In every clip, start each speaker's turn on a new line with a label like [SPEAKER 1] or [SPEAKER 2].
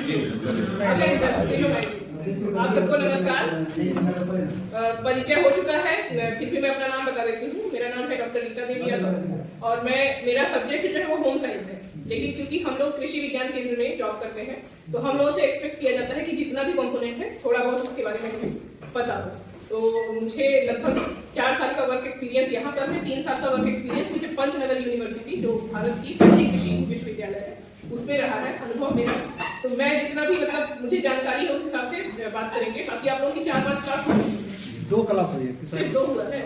[SPEAKER 1] आप सबको नमस्कार। परिचय हो चुका है, फिर भी मैं अपना नाम बता देती हूँ। मेरा नाम है डॉक्टर रीता देवी यादव और मेरा सब्जेक्ट जो है वो होम साइंस है। लेकिन क्योंकि हम लोग कृषि विज्ञान केंद्र में जॉब करते हैं तो हम लोगों से एक्सपेक्ट किया जाता है कि जितना भी कंपोनेंट है थोड़ा बहुत उसके बारे में हमें पता हो। तो मुझे लगभग 4 साल का वर्क एक्सपीरियंस यहाँ पर है, 3 साल का वर्क एक्सपीरियंस मुझे पंचनगर यूनिवर्सिटी जो भारत की पहली कृषि विश्वविद्यालय है उसमें रहा है अनुभव मेरा। तो मैं जितना भी मतलब मुझे जानकारी है उस हिसाब से बात करेंगे। बाकी आप लोगों की 4-5 क्लास हुई,
[SPEAKER 2] 2 क्लास हुई है,
[SPEAKER 1] सिर्फ 2 हुआ है।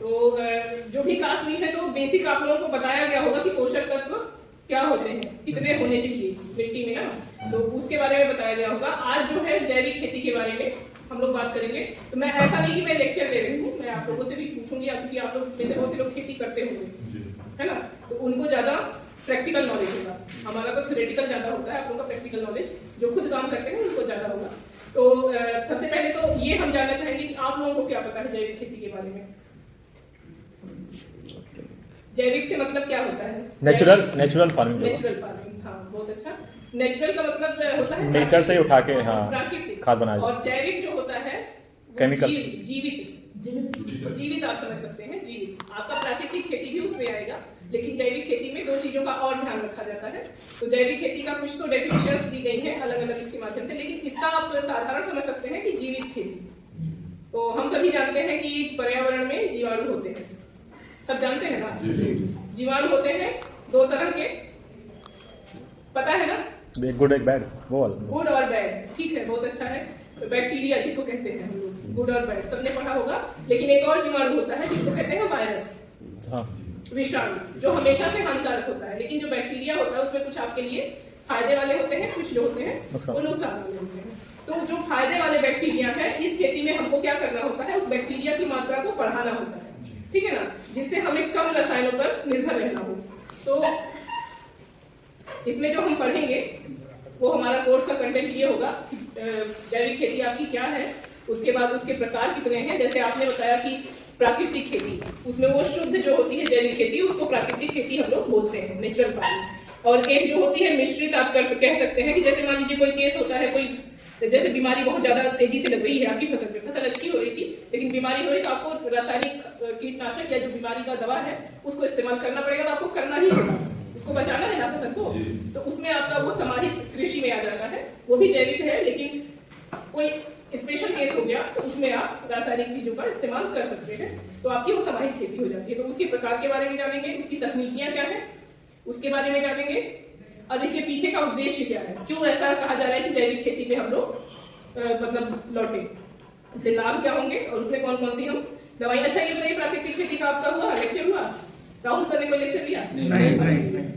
[SPEAKER 1] तो जो भी क्लास हुई है तो बेसिक आप लोगों को बताया गया होगा कि पोषक तत्व क्या होते हैं, कितने होने चाहिए मिट्टी में ना, तो उसके बारे में बताया गया होगा। आज जो है जैविक खेती के बारे में हम लोग बात करेंगे। तो मैं ऐसा नहीं कि मैं लेक्चर दे रही हूँ, मैं आप लोगों से भी पूछूंगी क्योंकि आप लोग में से बहुत से लोग खेती करते होंगे, है ना, तो उनको ज्यादा प्रैक्टिकल नॉलेज होगा। हमारा तो थ्योरेटिकल ज्यादा होता है, आप लोगों का प्रैक्टिकल नॉलेज जो खुद काम करते हैं उनको ज्यादा होगा। तो सबसे पहले तो ये हम जानना चाहेंगे कि आप लोगों को क्या पता है जैविक खेती के बारे में। जैविक से मतलब क्या होता है?
[SPEAKER 3] Natural farming.
[SPEAKER 1] नेचुरल फार्मिंग, हाँ बहुत अच्छा। नेचुरल का मतलब होता है
[SPEAKER 3] नेचर से उठा के, हाँ,
[SPEAKER 1] प्राकृतिक
[SPEAKER 3] खाद बनाया।
[SPEAKER 1] और जैविक जो होता है
[SPEAKER 3] केमिकल,
[SPEAKER 1] जीवित आप समझ सकते हैं, जीवित। आपका प्राकृतिक खेती भी उसमें आएगा, लेकिन जैविक खेती में 2 चीजों का और ध्यान रखा जाता है। तो जैविक खेती का कुछ तो डेफिनेशंस दी गई हैं अलग अलग इसके माध्यम से, लेकिन इसका आप साधारण समझ सकते हैं कि जीवित खेती। तो हम सभी जानते हैं कि पर्यावरण में जीवाणु होते हैं, सब जानते हैं ना। जीवाणु होते हैं 2 तरह के, पता है ना,
[SPEAKER 3] एक गुड एक बैड, वो
[SPEAKER 1] गुड और बैड, ठीक है, बहुत अच्छा है। बैक्टीरिया जिसको कहते हैं हम लोग, गुड और बैड सबने पढ़ा होगा। लेकिन एक और जीवाणु होता है जिसको कहते हैं वायरस,
[SPEAKER 3] हाँ,
[SPEAKER 1] विषाणु, जो हमेशा से हानिकारक होता है। लेकिन जो बैक्टीरिया होता है उसमें कुछ आपके लिए फायदे वाले होते हैं, कुछ जो होते हैं वो नुकसान वाले होते हैं। तो जो फायदे वाले बैक्टीरिया है इस खेती में हमको क्या करना होता है, उस बैक्टीरिया की मात्रा को बढ़ाना होता है, ठीक है ना, जिससे हमें कम रसायनों पर निर्भर रहना हो। तो इसमें जो हम पढ़ेंगे वो हमारा कोर्स का कंटेंट ये होगा, जैविक खेती आपकी क्या है, उसके बाद उसके प्रकार कितने हैं। जैसे आपने बताया कि प्राकृतिक खेती, उसमें वो शुद्ध जो होती है जैविक खेती उसको प्राकृतिक खेती हम लोग बोलते हैं, नेचुरल फार्मिंग। और एक जो होती है मिश्रित, आप कह सकते हैं कि जैसे मान लीजिए कोई केस होता है, कोई जैसे बीमारी बहुत ज्यादा तेजी से लग रही है आपकी फसल पे, फसल अच्छी हो रही थी लेकिन बीमारी हो रही तो आपको रासायनिक कीटनाशक या जो बीमारी का दवा है उसको इस्तेमाल करना पड़ेगा, तो आपको करना ही होगा, उसको बचाना है ना फसल को। तो उसमें आपका वो समाहित कृषि में आ जाता है, वो भी जैविक है। लेकिन कोई स्पेशल केस हो गया तो उसमें आप रासायनिक चीजों का इस्तेमाल कर सकते हैं, तो आपकी वो समाहित खेती हो जाती है। तो उसके प्रकार के बारे में जानेंगे, उसकी तकनीकियां क्या है उसके बारे में जानेंगे, और इसके पीछे का उद्देश्य क्या है, क्यों ऐसा कहा जा रहा है कि जैविक खेती पे हम लोग मतलब लौटे, इससे लाभ क्या होंगे और उसमें कौन कौन सी हम दवाई। अच्छा ये बताइए, प्राकृतिक खेती का आपका हुआ लेक्चर हुआ? राहुल सर ने कोई लेक्चर लिया?
[SPEAKER 2] नहीं,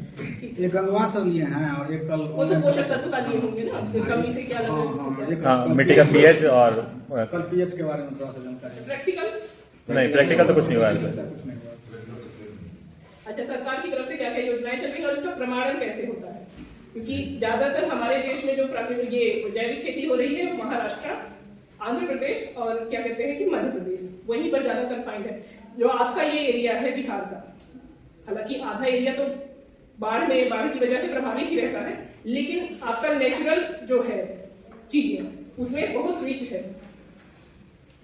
[SPEAKER 2] एक गंगवार सर लिए हैं और एक कल
[SPEAKER 1] वो तो पोषक तत्व का लिए होंगे ना, कमी से क्या लगा,
[SPEAKER 3] मिट्टी का पीएच और
[SPEAKER 2] कल पीएच के बारे में थोड़ा सा जानकारी।
[SPEAKER 1] प्रैक्टिकल
[SPEAKER 3] नहीं, प्रैक्टिकल तो कुछ नहीं हुआ है।
[SPEAKER 1] अच्छा, सरकार की तरफ से क्या क्या योजनाएं चल रही हैं और इसका प्रमाणन कैसे होता है, क्योंकि ज्यादातर हमारे देश में जो प्राकृतिक ये जैविक खेती हो रही है महाराष्ट्र, आंध्र प्रदेश और क्या कहते हैं कि मध्य प्रदेश, वहीं पर ज्यादा कन्फाइंड है। जो आपका ये एरिया है बिहार का, हालांकि आधा एरिया तो बाढ़ की वजह से प्रभावित ही रहता है, लेकिन आपका नेचुरल जो है चीजें उसमें बहुत रिच है,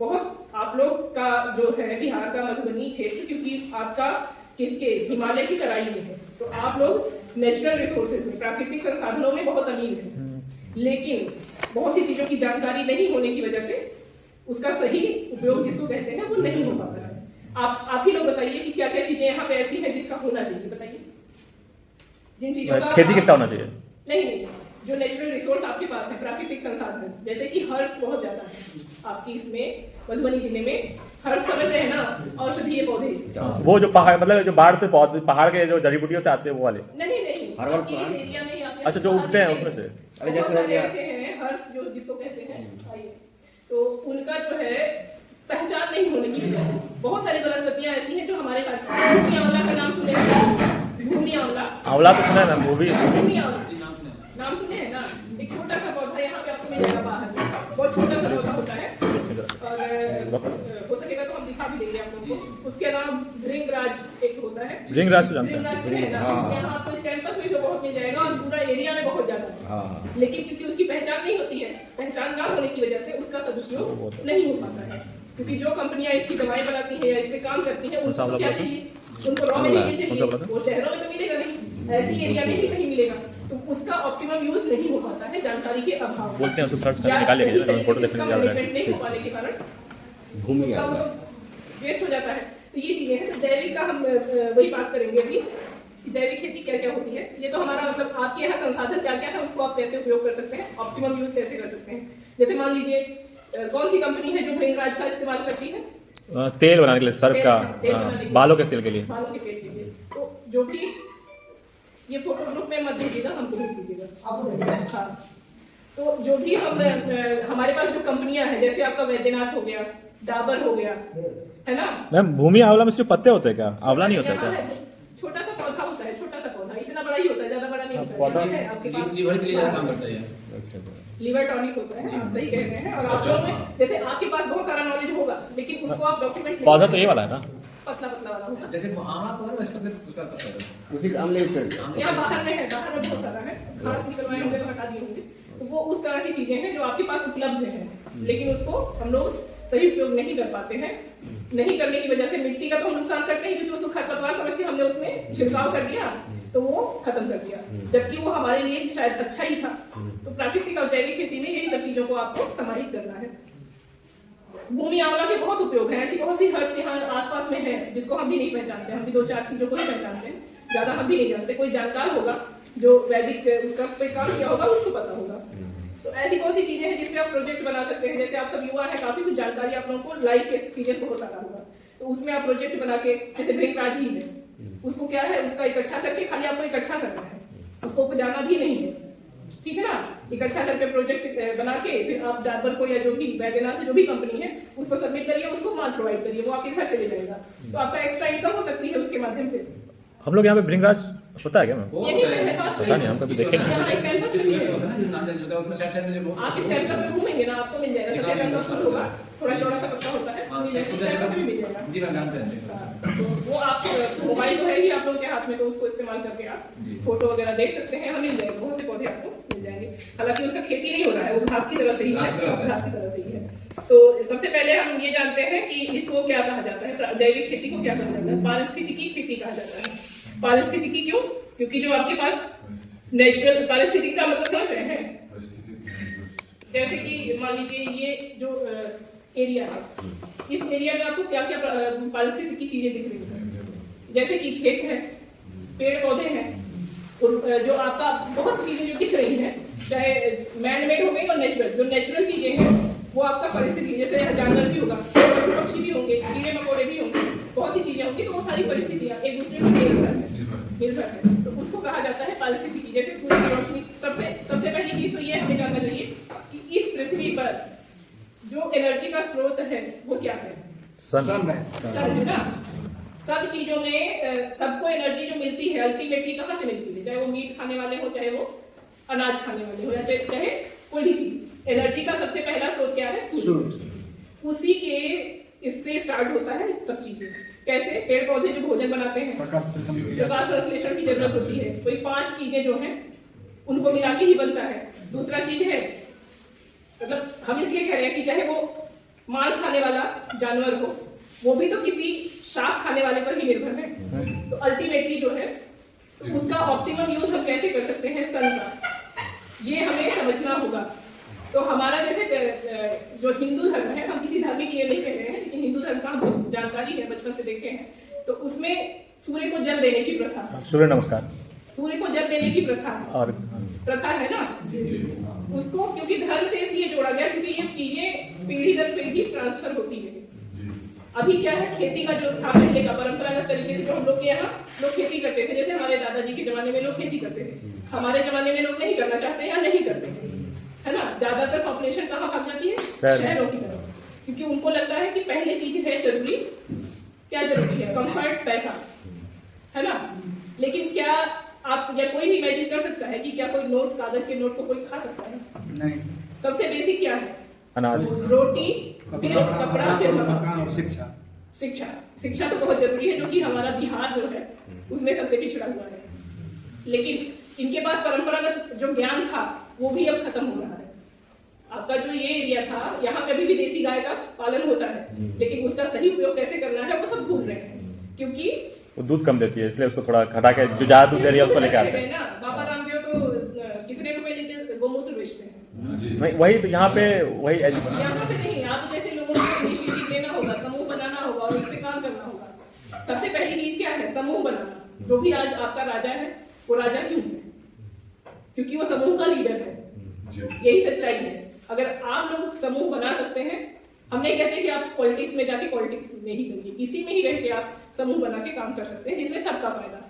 [SPEAKER 1] बहुत। आप लोग का जो है बिहार का मधुबनी क्षेत्र, क्योंकि आपका किसके हिमालय की तराई में है, तो आप लोग नेचुरल रिसोर्सेज में, प्राकृतिक संसाधनों में बहुत अमीर है, लेकिन बहुत सी चीजों की जानकारी नहीं होने की वजह से उसका सही उपयोग जिसको कहते हैं वो नहीं हो पाता है। आप ही लोग बताइए कि क्या क्या चीजें यहाँ पे ऐसी हैं जिसका होना चाहिए, बताइए जिन चीजों का
[SPEAKER 3] खेती किसका होना चाहिए।
[SPEAKER 1] नहीं, जो नेचुरल रिसोर्स आपके पास है, प्राकृतिक संसाधन, जैसे कि हर्ब्स बहुत ज्यादा है आपकी इसमें मधुबनी जिले में। हर्ब्स समझ रहे हैं ना, औषधीय पौधे,
[SPEAKER 3] वो जो पहाड़ मतलब जो बाढ़ से पौधे, पहाड़ के जो जड़ी बूटियों से आते हैं वो वाले।
[SPEAKER 1] नहीं, आपकी इस एरिया में
[SPEAKER 3] अच्छा, जो उगते हैं उसमें से,
[SPEAKER 2] अरे जैसे
[SPEAKER 1] हैं हर्ब्स जो जिसको कहते हैं, तो उनका जो है पहचान नहीं होने की वजह से बहुत सारी वनस्पतियां ऐसी हैं जो हमारे पास, भूमि आंवला का नाम सुने हैं? भूमि आंवला तो सुना है ना, वो भी भूमि आंवला नाम सुने हैं ना। एक छोटा सा पौधा यहाँ पे आपको मिलेगा बाहर, बहुत छोटा सा पौधा होता है, और हो सकेगा तो हम दिखा भी देंगे आप लोगों को। उसके अलावा भृंगराज एक होता है।
[SPEAKER 3] भृंगराज तो जानते हैं।
[SPEAKER 1] भृंगराज सुने हैं ना?
[SPEAKER 3] हाँ।
[SPEAKER 1] यहाँ आपको इस कैंपस में तो बहुत मिल जाएगा और पूरा एरिया में बहुत ज्यादा है।
[SPEAKER 3] हाँ।
[SPEAKER 1] लेकिन क्योंकि उसकी पहचान नहीं होती है, पहचान ना होने की वजह से उसका सदुपयोग नहीं हो पाता है। क्योंकि जो कंपनियां इसकी दवाई बनाती हैं या इस पे काम करती हैं, उनको तो क्या चाहिए, उनको रॉ मटेरियल चाहिए, वो शहरों में तो मिलेगा नहीं, ऐसी एरिया में ही कहीं मिलेगा, तो उसका ऑप्टिमम यूज नहीं हो पाता है जानकारी के अभाव में।
[SPEAKER 3] बोलते हैं तो सर्च करके निकाल लेंगे, तो फोटो देखने में ज्यादा
[SPEAKER 1] नहीं हो पाने के कारण
[SPEAKER 4] भूमि
[SPEAKER 1] उसका वो वेस्ट हो जाता है। तो ये चीजें हैं। तो जैविक का हम वही बात करेंगे अभी कि जैविक खेती क्या क्या होती है। ये तो हमारा मतलब आपके यहाँ संसाधन क्या क्या है, उसको आप कैसे उपयोग कर सकते हैं, ऑप्टिमम यूज कैसे कर सकते हैं। जैसे मान लीजिए कौन सी कंपनी है जो भृंगराज का इस्तेमाल करती है?
[SPEAKER 3] तेल बनाने के लिए, सर्फ का, बालों के तेल के लिए।
[SPEAKER 1] बालों के तेल के लिए। तो जो भी ये फोटो ग्रुप में मत भेजिएगा, हमको भेज दीजिएगा। हाँ, तो जो भी हम हमारे पास जो कंपनियां हैं, जैसे आपका वैद्यनाथ हो गया, डाबर हो गया, है ना।
[SPEAKER 3] मैम भूमि आंवला में सिर्फ पत्ते होते हैं क्या, आंवला नहीं होता है क्या?
[SPEAKER 1] छोटा सा पौधा होता है, छोटा सा पौधा, इतना बड़ा ही होता है, ज्यादा बड़ा नहीं होता है।
[SPEAKER 3] पौधा
[SPEAKER 1] है आपके पास
[SPEAKER 4] लीवर के लिए ज्यादा काम करता है।
[SPEAKER 1] लीवर टॉनिक होता है, आप सही कह रहे हैं। और आप लोगों में जैसे आपके पास बहुत सारा नॉलेज होगा, लेकिन उसको आप डॉक्यूमेंट
[SPEAKER 3] पौधा तो ये वाला है ना,
[SPEAKER 1] पतला पतला वाला होगा।
[SPEAKER 4] जैसे आमला पौधा है, इसका उसका पता है।
[SPEAKER 2] उसी का आमले ऊपर
[SPEAKER 1] यहाँ बाहर में है, बाहर में बहुत सारा है, घास निकलवाए होंगे तो हटा दिए होंगे। तो वो उस तरह की चीजें हैं जो आपके पास उपलब्ध हैं, लेकिन उसको हम लोग सही उपयोग नहीं कर पाते हैं। नहीं करने की वजह से मिट्टी का तो हम नुकसान करते हैं, क्योंकि उसको खरपतवार समझ के हमने उसमें छिड़काव कर दिया तो वो खत्म कर दिया, जबकि वो हमारे लिए शायद अच्छा ही था। तो प्राकृतिक और जैविक खेती में यही सब चीजों को आपको समाहित करना है। भूमि आंवला के बहुत उपयोग है, ऐसी बहुत सी हर्ब्स यहाँ आसपास में है जिसको हम भी नहीं पहचानते। हम भी 2-4 चीजों को ही पहचानते हैं, ज्यादा हम भी नहीं जानते। कोई जानकार होगा जो वैदिक उसका कोई काम किया होगा, उसको पता होगा। तो ऐसी कौन सी चीजें हैं जिसपे आप प्रोजेक्ट बना सकते हैं। जैसे आप सब युवा है, काफी कुछ जानकारी आप लोगों को लाइफ एक्सपीरियंस बहुत सारा होगा, तो उसमें आप प्रोजेक्ट बना के, जैसे भृंगराज ही है, उसको क्या है, उसका इकट्ठा करके खाली आपको इकट्ठा करना है, उसको उपजाना भी नहीं है, ठीक है ना। इकट्ठा करके प्रोजेक्ट बना के फिर आप डाबर को या जो भी वैद्यनाथ जो भी कंपनी है उसको सबमिट करिए, उसको माल प्रोवाइड करिए, वो आपके घर से ले जाएगा। तो आपका एक्स्ट्रा इनकम हो सकती है उसके माध्यम से।
[SPEAKER 3] हम लोग यहाँ पे भृंगराज होता है क्या मैम?
[SPEAKER 1] यही मेरे पास
[SPEAKER 3] पता नहीं, हम कभी देखे नहीं।
[SPEAKER 1] यहाँ इस कैंपस में भी है।
[SPEAKER 4] होता है ना, जो नारियल होता है उसमें साइड में जो
[SPEAKER 1] आप इस कैंपस में घूमेंगे ना, आपको मिल जाएगा। सबसे पहले तो होगा, थोड़ा चौड़ा सा पत्ता होता है, मिल जाएगा, इस कैंपस में मिल जाएगा।
[SPEAKER 4] जी मैं जानते हैं।
[SPEAKER 1] तो वो आप मोबाइल तो है ही आप लोगों के हाथ में, तो उसको इस्तेमाल करके आप फोटो वगैरह देख सकते हैं। हमें मिल जाएगा, बहुत से पौधे आपको मिल जाएंगे। हालांकि उसका खेती नहीं हो रहा है, वो घास की तरह से ही है, घास की तरह से ही है। तो सबसे पहले हम ये जानते हैं कि इसको क्या कहा जाता है, जैविक खेती को क्या कहा जाता है। पारिस्थितिकी खेती कहा जाता है। पारिस्थितिकी क्यों? क्योंकि जो आपके पास नेचुरल पारिस्थितिकी का मतलब समझ रहे हैं, जैसे कि मान लीजिए ये जो एरिया है, इस एरिया में आपको क्या क्या पारिस्थितिकी की चीजें दिख रही हैं। जैसे कि खेत है, पेड़ पौधे हैं, और जो आपका बहुत सी चीजें जो दिख रही हैं, चाहे मैन मेड हो गई और नेचुरल। जो नेचुरल चीजें हैं वो आपका परिस्थिति, जैसे जानवर भी होगा, पक्षी भी होंगे, कीड़े मकोड़े भी होंगे, बहुत सी चीजें होंगी, तो वो सारी परिस्थितियां एक दूसरे पर निर्भर है। तो उसको कहा जाता है पारिस्थितिकी। जैसे सूर्य की रोशनी, सबसे पहली चीज तो ये हमें जानना चाहिए कि इस पृथ्वी पर जो एनर्जी का स्रोत है वो क्या है?
[SPEAKER 3] सन
[SPEAKER 1] है ना। सब चीजों में सबको एनर्जी जो मिलती है अल्टीमेटली कहाँ से मिलती है, चाहे वो मीट खाने वाले हो, चाहे वो अनाज खाने वाले हो, या चाहे कोई भी चीज। एनर्जी का सबसे पहला स्रोत क्या है? सूर्य। उसी के इससे स्टार्ट होता है सब चीजें। कैसे? पेड़ पौधे जो भोजन बनाते हैं, प्रकाश संश्लेषण की जरूरत होती है, कोई 5 चीजें जो हैं उनको मिला के ही बनता है। दूसरा चीज है, मतलब हम इसलिए कह रहे हैं कि चाहे वो मांस खाने वाला जानवर हो, वो भी तो किसी शाक खाने वाले पर ही निर्भर है। तो अल्टीमेटली जो है, तो उसका ऑप्टिमम यूज हम कैसे कर सकते हैं सन का, ये हमें समझना होगा। तो हमारा जैसे जो हिंदू धर्म है, हम किसी धर्म के लिए नहीं कह रहे हैं, लेकिन हिंदू धर्म का हमको जानकारी है, बचपन से देखे हैं, तो उसमें सूर्य को जल देने की प्रथा,
[SPEAKER 3] सूर्य नमस्कार,
[SPEAKER 1] सूर्य को जल देने की प्रथा
[SPEAKER 3] और
[SPEAKER 1] प्रथा है ना, उसको क्योंकि धर्म से इसलिए जोड़ा गया क्योंकि ये चीजें पीढ़ी दर पीढ़ी ट्रांसफर होती है। अभी क्या है, खेती का जो था पहले का परंपरागत तरीके से जो हम लोग के यहाँ लोग खेती करते थे, जैसे हमारे दादाजी के जमाने में लोग खेती करते थे, हमारे जमाने में लोग नहीं करना चाहते या नहीं करते, है ना। ज्यादातर पॉपुलेशन कहाँ भाग जाती है? शहरों की तरफ, क्योंकि उनको लगता है कि पहले चीज है जरूरी, क्या जरूरी है? कंफर्ट, पैसा, है ना। लेकिन क्या आप या कोई भी इमेजिन कर सकता है कि क्या कोई नोट, कागज के नोट को कोई खा सकता है?
[SPEAKER 2] नहीं।
[SPEAKER 1] सबसे बेसिक क्या है?
[SPEAKER 3] अनाज,
[SPEAKER 1] रोटी, फिर कपड़ा, फिर मकान
[SPEAKER 2] और शिक्षा।
[SPEAKER 1] शिक्षा तो बहुत जरूरी है, जो कि हमारा बिहार जो है उसमें सबसे पिछड़ा हुआ है। लेकिन इनके पास परंपरागत जो ज्ञान था वो भी अब खत्म हो रहा है। आपका जो ये एरिया था, यहाँ पे भी देसी गाय का पालन होता है, लेकिन उसका सही उपयोग कैसे करना है वो सब भूल रहे हैं, क्योंकि
[SPEAKER 3] वो दूध कम देती है, इसलिए उसको थोड़ा घटा के जो ज्यादा दूध दे रही है उसको लेके आते हैं
[SPEAKER 1] ना। बाबा रामदेव तो कितने रुपए लीटर गोमूत्र बेचते हैं?
[SPEAKER 3] नहीं, वही तो यहाँ पे वही
[SPEAKER 1] यहाँ पे नहीं, आप जैसे लोगों को इनिशिएटिव लेना होगा, समूह बनाना होगा और उस पर काम करना होगा। सबसे पहली चीज क्या है? समूह बनाना। जो भी आज आपका राजा है वो राजा क्यों है? क्योंकि वो समूह का लीडर है। यही सच्चाई है। अगर आप लोग समूह बना सकते हैं, हम नहीं कहते कि आप पॉलिटिक्स में जाके पॉलिटिक्स में ही करिए, इसी में ही रह के आप समूह बना के काम कर सकते हैं, जिसमें सबका फायदा है।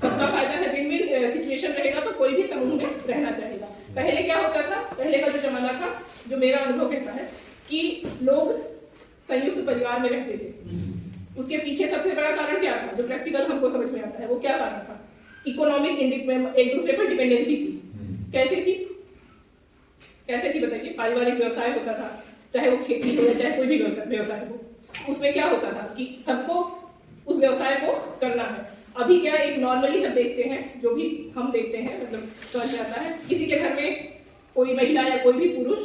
[SPEAKER 1] सबका फायदा है, विन विन सिचुएशन रहेगा तो कोई भी समूह में रहना चाहेगा। पहले क्या होता था, पहले का जो जमाना था, जो मेरा अनुभव कहता है कि लोग संयुक्त परिवार में रहते थे। उसके पीछे सबसे बड़ा कारण क्या था, जो प्रैक्टिकल हमको समझ में आता है, वो क्या कारण था? इकोनॉमिक इंडिपेंडेंस, एक दूसरे पर डिपेंडेंसी थी। कैसे थी बताइए? पारिवारिक व्यवसाय होता था, चाहे वो खेती हो या चाहे कोई भी व्यवसाय हो, उसमें क्या होता था कि सबको उस व्यवसाय को करना है। अभी क्या एक नॉर्मली सब देखते हैं, जो भी हम देखते हैं, मतलब समझ में आता है, किसी के घर में कोई महिला या कोई भी पुरुष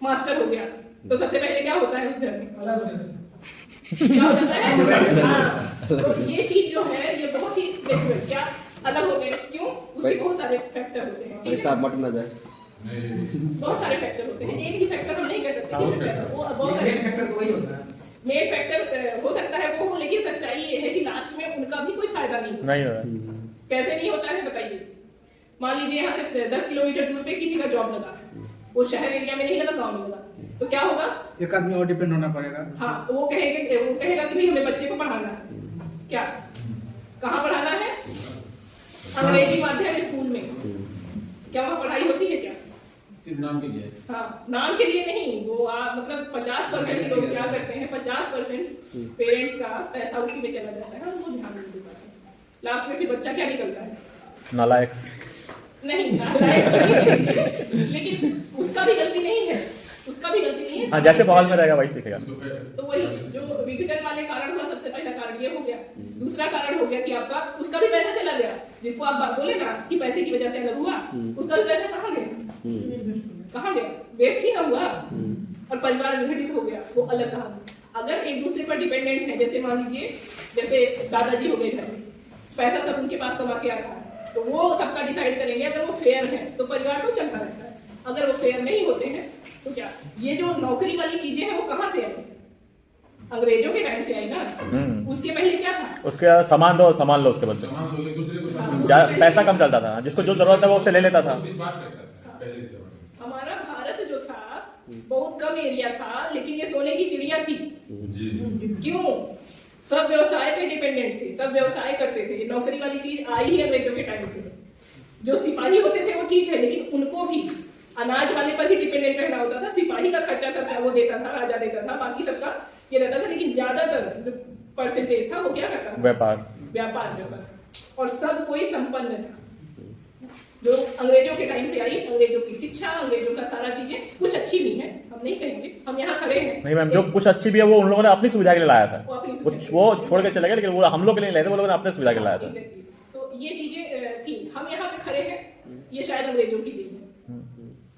[SPEAKER 1] मास्टर हो गया तो सबसे पहले क्या होता है उस घर में? क्या हो जाता है? हाँ, तो ये चीज जो है ये बहुत ही नेचुरल, क्या अलग हो गए, क्यों? उसके बहुत सारे फैक्टर होते हैं, बहुत सारे फैक्टर होते हैं। एक ही फैक्टर हम नहीं कह सकते, वो बहुत सारे फैक्टर वही होता है। मेन फैक्टर हो सकता है वो हो, लेकिन सच्चाई ये है कि लास्ट में उनका भी कोई फायदा नहीं होता। कैसे नहीं होता है बताइए? मान लीजिए यहाँ से 10 किलोमीटर दूर पे किसी का जॉब लगा, वो शहर एरिया में नहीं लगा, गांव में लगा, तो क्या होगा?
[SPEAKER 2] एक आदमी और डिपेंड होना पड़ेगा।
[SPEAKER 1] हाँ, तो वो कहेगा कि भाई हमें बच्चे को पढ़ाना है। क्या, कहाँ पढ़ाना है? अंग्रेजी माध्यम स्कूल में। क्या वहाँ पढ़ाई होती है क्या?
[SPEAKER 4] सिर्फ नाम के लिए।
[SPEAKER 1] हाँ, नाम के लिए नहीं, वो मतलब 50% लोग क्या करते हैं, 50% पेरेंट्स का पैसा उसी में चला जाता है, उनको ध्यान नहीं देता है। लास्ट में फिर बच्चा क्या निकलता है? नालायक। नहीं, नालायक लेकिन उसका भी गलती नहीं है, उसका भी गलती नहीं है।
[SPEAKER 3] हाँ, जैसे माहौल में रहेगा वही सीखेगा।
[SPEAKER 1] तो वही जो विघटन वाले कारण हुआ, सबसे पहला कारण ये हो गया। दूसरा कारण हो गया कि आपका उसका भी पैसा चला गया, जिसको आप बात बोले ना कि पैसे की वजह से अलग हुआ, उसका भी पैसा कहाँ गया? वेस्ट ही ना हुआ, और परिवार विघटित हो गया, वो अलग कहानी। अगर एक दूसरे पर डिपेंडेंट है, जैसे मान लीजिए जैसे दादाजी हो गए घर में, पैसा सब उनके पास कमा के आ रहा है, तो वो सबका डिसाइड करेंगे। अगर वो फेयर है तो परिवार तो चलता रहता है, अगर वो फेयर नहीं होते हैं तो क्या? ये जो नौकरी वाली चीजें हैं वो कहाँ से आई? अंग्रेजों के टाइम से आई ना। उसके पहले क्या था?
[SPEAKER 3] उसके सामान दो, सामान लो, उसके बदले पैसा कम चलता था, जिसको जो जरूरत है वो उससे ले लेता था।
[SPEAKER 1] हमारा भारत जो था बहुत कम एरिया था, लेकिन ये सोने की चिड़िया थी। क्यों? सब व्यवसाय पे डिपेंडेंट थे, सब व्यवसाय करते थे। नौकरी वाली चीज आई ही अंग्रेजों के टाइम से। जो सिपाही होते थे वो ठीक है, लेकिन उनको भी अनाज वाले पर ही डिपेंडेंट रहना होता था। सिपाही का खर्चा सबका वो देता था, राजा देता था, बाकी सबका ये रहता था। लेकिन ज्यादातर जो परसेंटेज था वो क्या करता था? व्यापार। और सब कोई संपन्न था। जो अंग्रेजों के टाइम से आई, अंग्रेजों की शिक्षा, अंग्रेजों का सारा चीजें कुछ अच्छी नहीं है, हम नहीं कहेंगे, हम यहाँ खड़े हैं।
[SPEAKER 3] नहीं मैम, जो कुछ अच्छी भी है वो उन लोगों ने अपनी सुविधा के लिए लाया था, वो छोड़ के चले गए, लेकिन वो हम लोग के लिए लाए थे, वो लोगों ने अपने सुविधा के लिए लाया था।
[SPEAKER 1] तो ये चीजें थी, हम यहाँ पे खड़े हैं, ये शायद अंग्रेजों की देन है,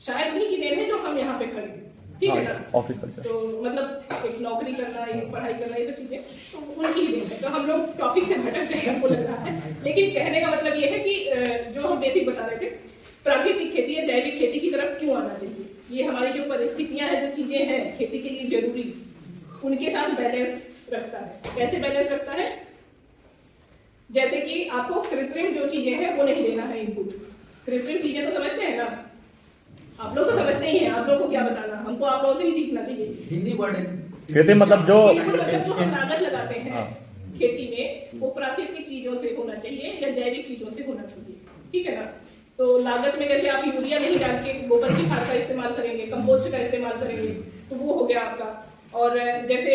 [SPEAKER 1] शायद उन्हीं की देन है जो हम यहाँ पे खड़े हैं, ठीक है ना?
[SPEAKER 3] ऑफिस कल्चर,
[SPEAKER 1] तो मतलब एक नौकरी करना, एक पढ़ाई करना, ये सब चीजें तो उनकी ही देन है। तो हम लोग टॉपिक से भटक गए हमको लग रहा है, लेकिन कहने का मतलब ये है कि जो हम बेसिक बता रहे थे, प्राकृतिक खेती या जैविक खेती की तरफ क्यों आना चाहिए। ये हमारी जो परिस्थितियां हैं, जो चीजें हैं खेती के लिए जरूरी, उनके साथ बैलेंस रखता है। कैसे बैलेंस रखता है? जैसे कि आपको कृत्रिम जो चीजें हैं वो नहीं देना है इनपुट। कृत्रिम चीजें तो समझते हैं ना आप लोग, तो समझते ही हैं, आप लोगों को क्या बताना, हमको आप लोगों से ही सीखना चाहिए।
[SPEAKER 4] हिंदी वर्ड है
[SPEAKER 3] कृत्रिम मतलब जो
[SPEAKER 1] हम लागत लगाते हैं खेती में, वो प्राकृतिक चीजों से होना चाहिए या जैविक चीजों से होना चाहिए, ठीक है ना? तो लागत में जैसे आप यूरिया नहीं डाल के गोबर की खाद का इस्तेमाल करेंगे, कंपोस्ट का इस्तेमाल करेंगे, तो वो हो गया आपका। और जैसे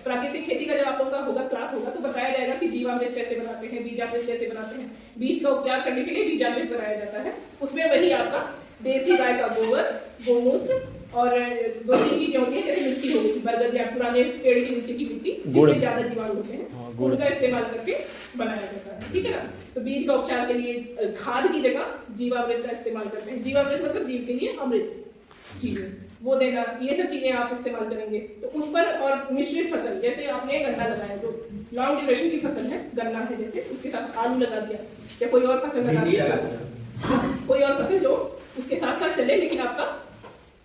[SPEAKER 1] प्राकृतिक खेती का जब आप लोगों का होगा क्लास होगा तो बताया जाएगा कि जीवामृत कैसे बनाते हैं, बीजामृत कैसे बनाते हैं। बीज का उपचार करने के लिए बीजामृत बनाया जाता है, उसमें वही आपका देसी गाय का गोबर, गोमूत्र और 2-3 चीजें होती हैं, जैसे मिट्टी हो गई, बरगद या पुराने पेड़ के नीचे की मिट्टी,
[SPEAKER 3] गुड़।
[SPEAKER 1] जिसमें ज्यादा जीवाणु होते हैं, गुड़ का इस्तेमाल करके बनाया जाता है, ठीक है ना। तो बीज का उपचार के लिए खाद की जगह जीवामृत का इस्तेमाल करते हैं। जीवामृत मतलब जीव के लिए अमृत चीजें, वो देना, ये सब चीजें आप इस्तेमाल करेंगे। तो उस पर, और मिश्रित फसल, जैसे आपने गन्ना लगाया, जो लॉन्ग ड्यूरेशन की फसल है, गन्ना है जैसे, उसके साथ आलू लगा दिया या कोई और फसल लगा दिया, कोई और फसल जो उसके साथ साथ चले, लेकिन आपका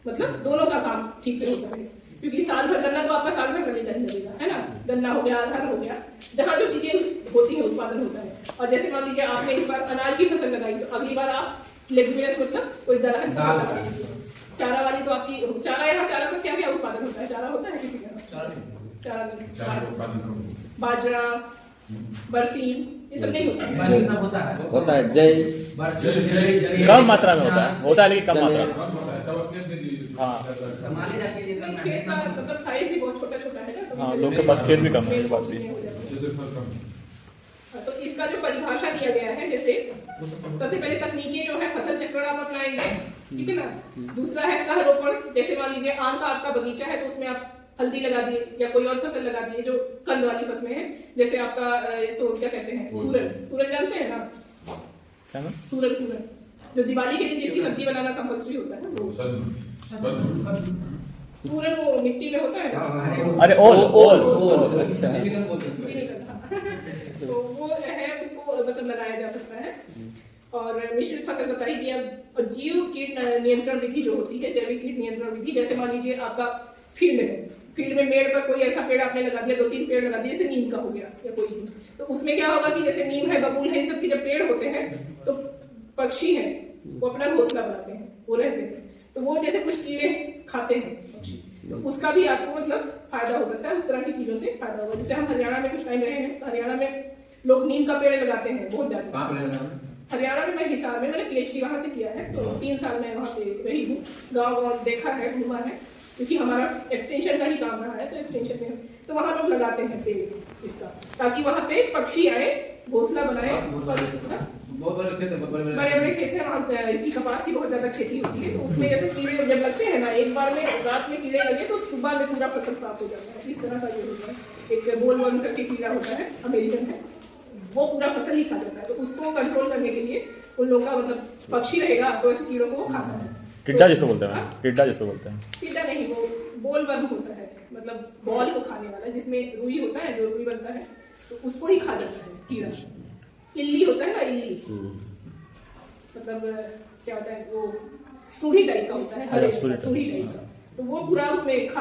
[SPEAKER 1] मतलब दोनों का काम ठीक से होता है, क्योंकि साल भर गन्ना तो आपका साल भर लगेगा ही लगेगा, है ना। गन्ना हो गया, अरहर हो गया, जहाँ जो चीजें होती हैं उत्पादन होता है। और जैसे मान लीजिए आपने इस बार अनाज की फसल लगाई, तो अगली बार आप लेगुमिनस मतलब कोई दलहन फसल लगा दीजिए। चारा वाली तो आपकी चारा, यहाँ चारा का क्या क्या उत्पादन होता है? चारा होता है किसी का? चारा नहीं, बाजरा, बरसीन, ये सब नहीं होता है।
[SPEAKER 5] होता है जय
[SPEAKER 3] कम मात्रा में होता है लेकिन कम मात्रा में। हाँ
[SPEAKER 1] खेत का मतलब साइज भी बहुत छोटा छोटा है ना,
[SPEAKER 3] हाँ, लोग के पास खेत भी कम है, ये बात भी।
[SPEAKER 1] तो इसका जो परिभाषा दिया गया है, जैसे सबसे पहले तकनीकी जो है फसल चक्र आप अपनाएंगे, ठीक है ना। दूसरा है सहरोपण, जैसे मान लीजिए आम का आपका बगीचा है, तो उसमें आप हल्दी लगा दिए या कोई और फसल लगा दिए जो कंद वाली फसलें हैं, जैसे आपका इसको क्या कहते हैं, सूरज जानते हैं ना, सूरज जो दिवाली के दिन जिसकी सब्जी बनाना कंपल्सरी होता है, सूरज वो मिट्टी में होता है ना।
[SPEAKER 3] अरे ओल
[SPEAKER 5] अच्छा
[SPEAKER 1] तो वो है, उसको मतलब लगाया जा सकता है। और मिश्रित फसल बता ही दिया। और जीव कीट नियंत्रण विधि जो होती है, जैविक कीट नियंत्रण विधि, जैसे मान लीजिए आपका फील्ड है, फील्ड में पेड़ पर कोई ऐसा पेड़ आपने लगा दिया, 2-3 पेड़ लगा दिए, जैसे नीम का हो गया या कोई भी, तो उसमें क्या होगा कि जैसे नीम है, बबूल है, इन सब के जब पेड़ होते हैं तो पक्षी हैं वो अपना घोंसला बनाते हैं, वो रहते हैं, तो वो जैसे कुछ कीड़े खाते हैं पक्षी, तो उसका भी आपको मतलब फायदा हो सकता है, उस तरह की चीजों से फायदा होगा। जैसे हम हरियाणा में कुछ टाइम रहे हैं, हरियाणा में लोग नीम का पेड़ लगाते हैं बहुत ज्यादा। हरियाणा में, मैं हिसार में, मैंने PhD वहाँ से किया है, तो 3 साल मैं वहाँ पे रही हूँ, गाँव देखा है, घूमा है, क्योंकि हमारा एक्सटेंशन का ही काम रहा है, तो एक्सटेंशन में तो वहाँ लोग लगाते हैं पेड़ इसका, ताकि वहाँ पे पक्षी आए, घोंसला बनाए। बड़े बड़े खेत है वहाँ, इसकी कपास की बहुत ज्यादा खेती होती है, तो उसमें जैसे कीड़े जब लगते हैं ना, एक बार में रात में कीड़े लगे तो सुबह में पूरा फसल साफ हो जाता है, इस तरह का ये होता है। एक बोलवर्म करके कीड़ा होता है, अमेरिकन है, वो पूरा फसल ही खा जाता है, तो उसको कंट्रोल करने के लिए उन लोगों का मतलब पक्षी रहेगा तो ऐसे कीड़ों को वो खाता है।
[SPEAKER 3] टिड्डा जिसको बोलते हैं, टिड्डा जिसको बोलते हैं।
[SPEAKER 1] टिड्डा नहीं, वो बोलवर्म होता है, मतलब बॉल को खाने वाला, जिसमें रुई होता है, जो रुई बनता है तो उसको ही खा जाता है कीड़ा। इल्ली होता है ना, इल्ली मतलब क्या होता है, वो सूढ़ी टाइप का होता है, हरे सूढ़ी टाइप का, तो वो पूरा उसमें एक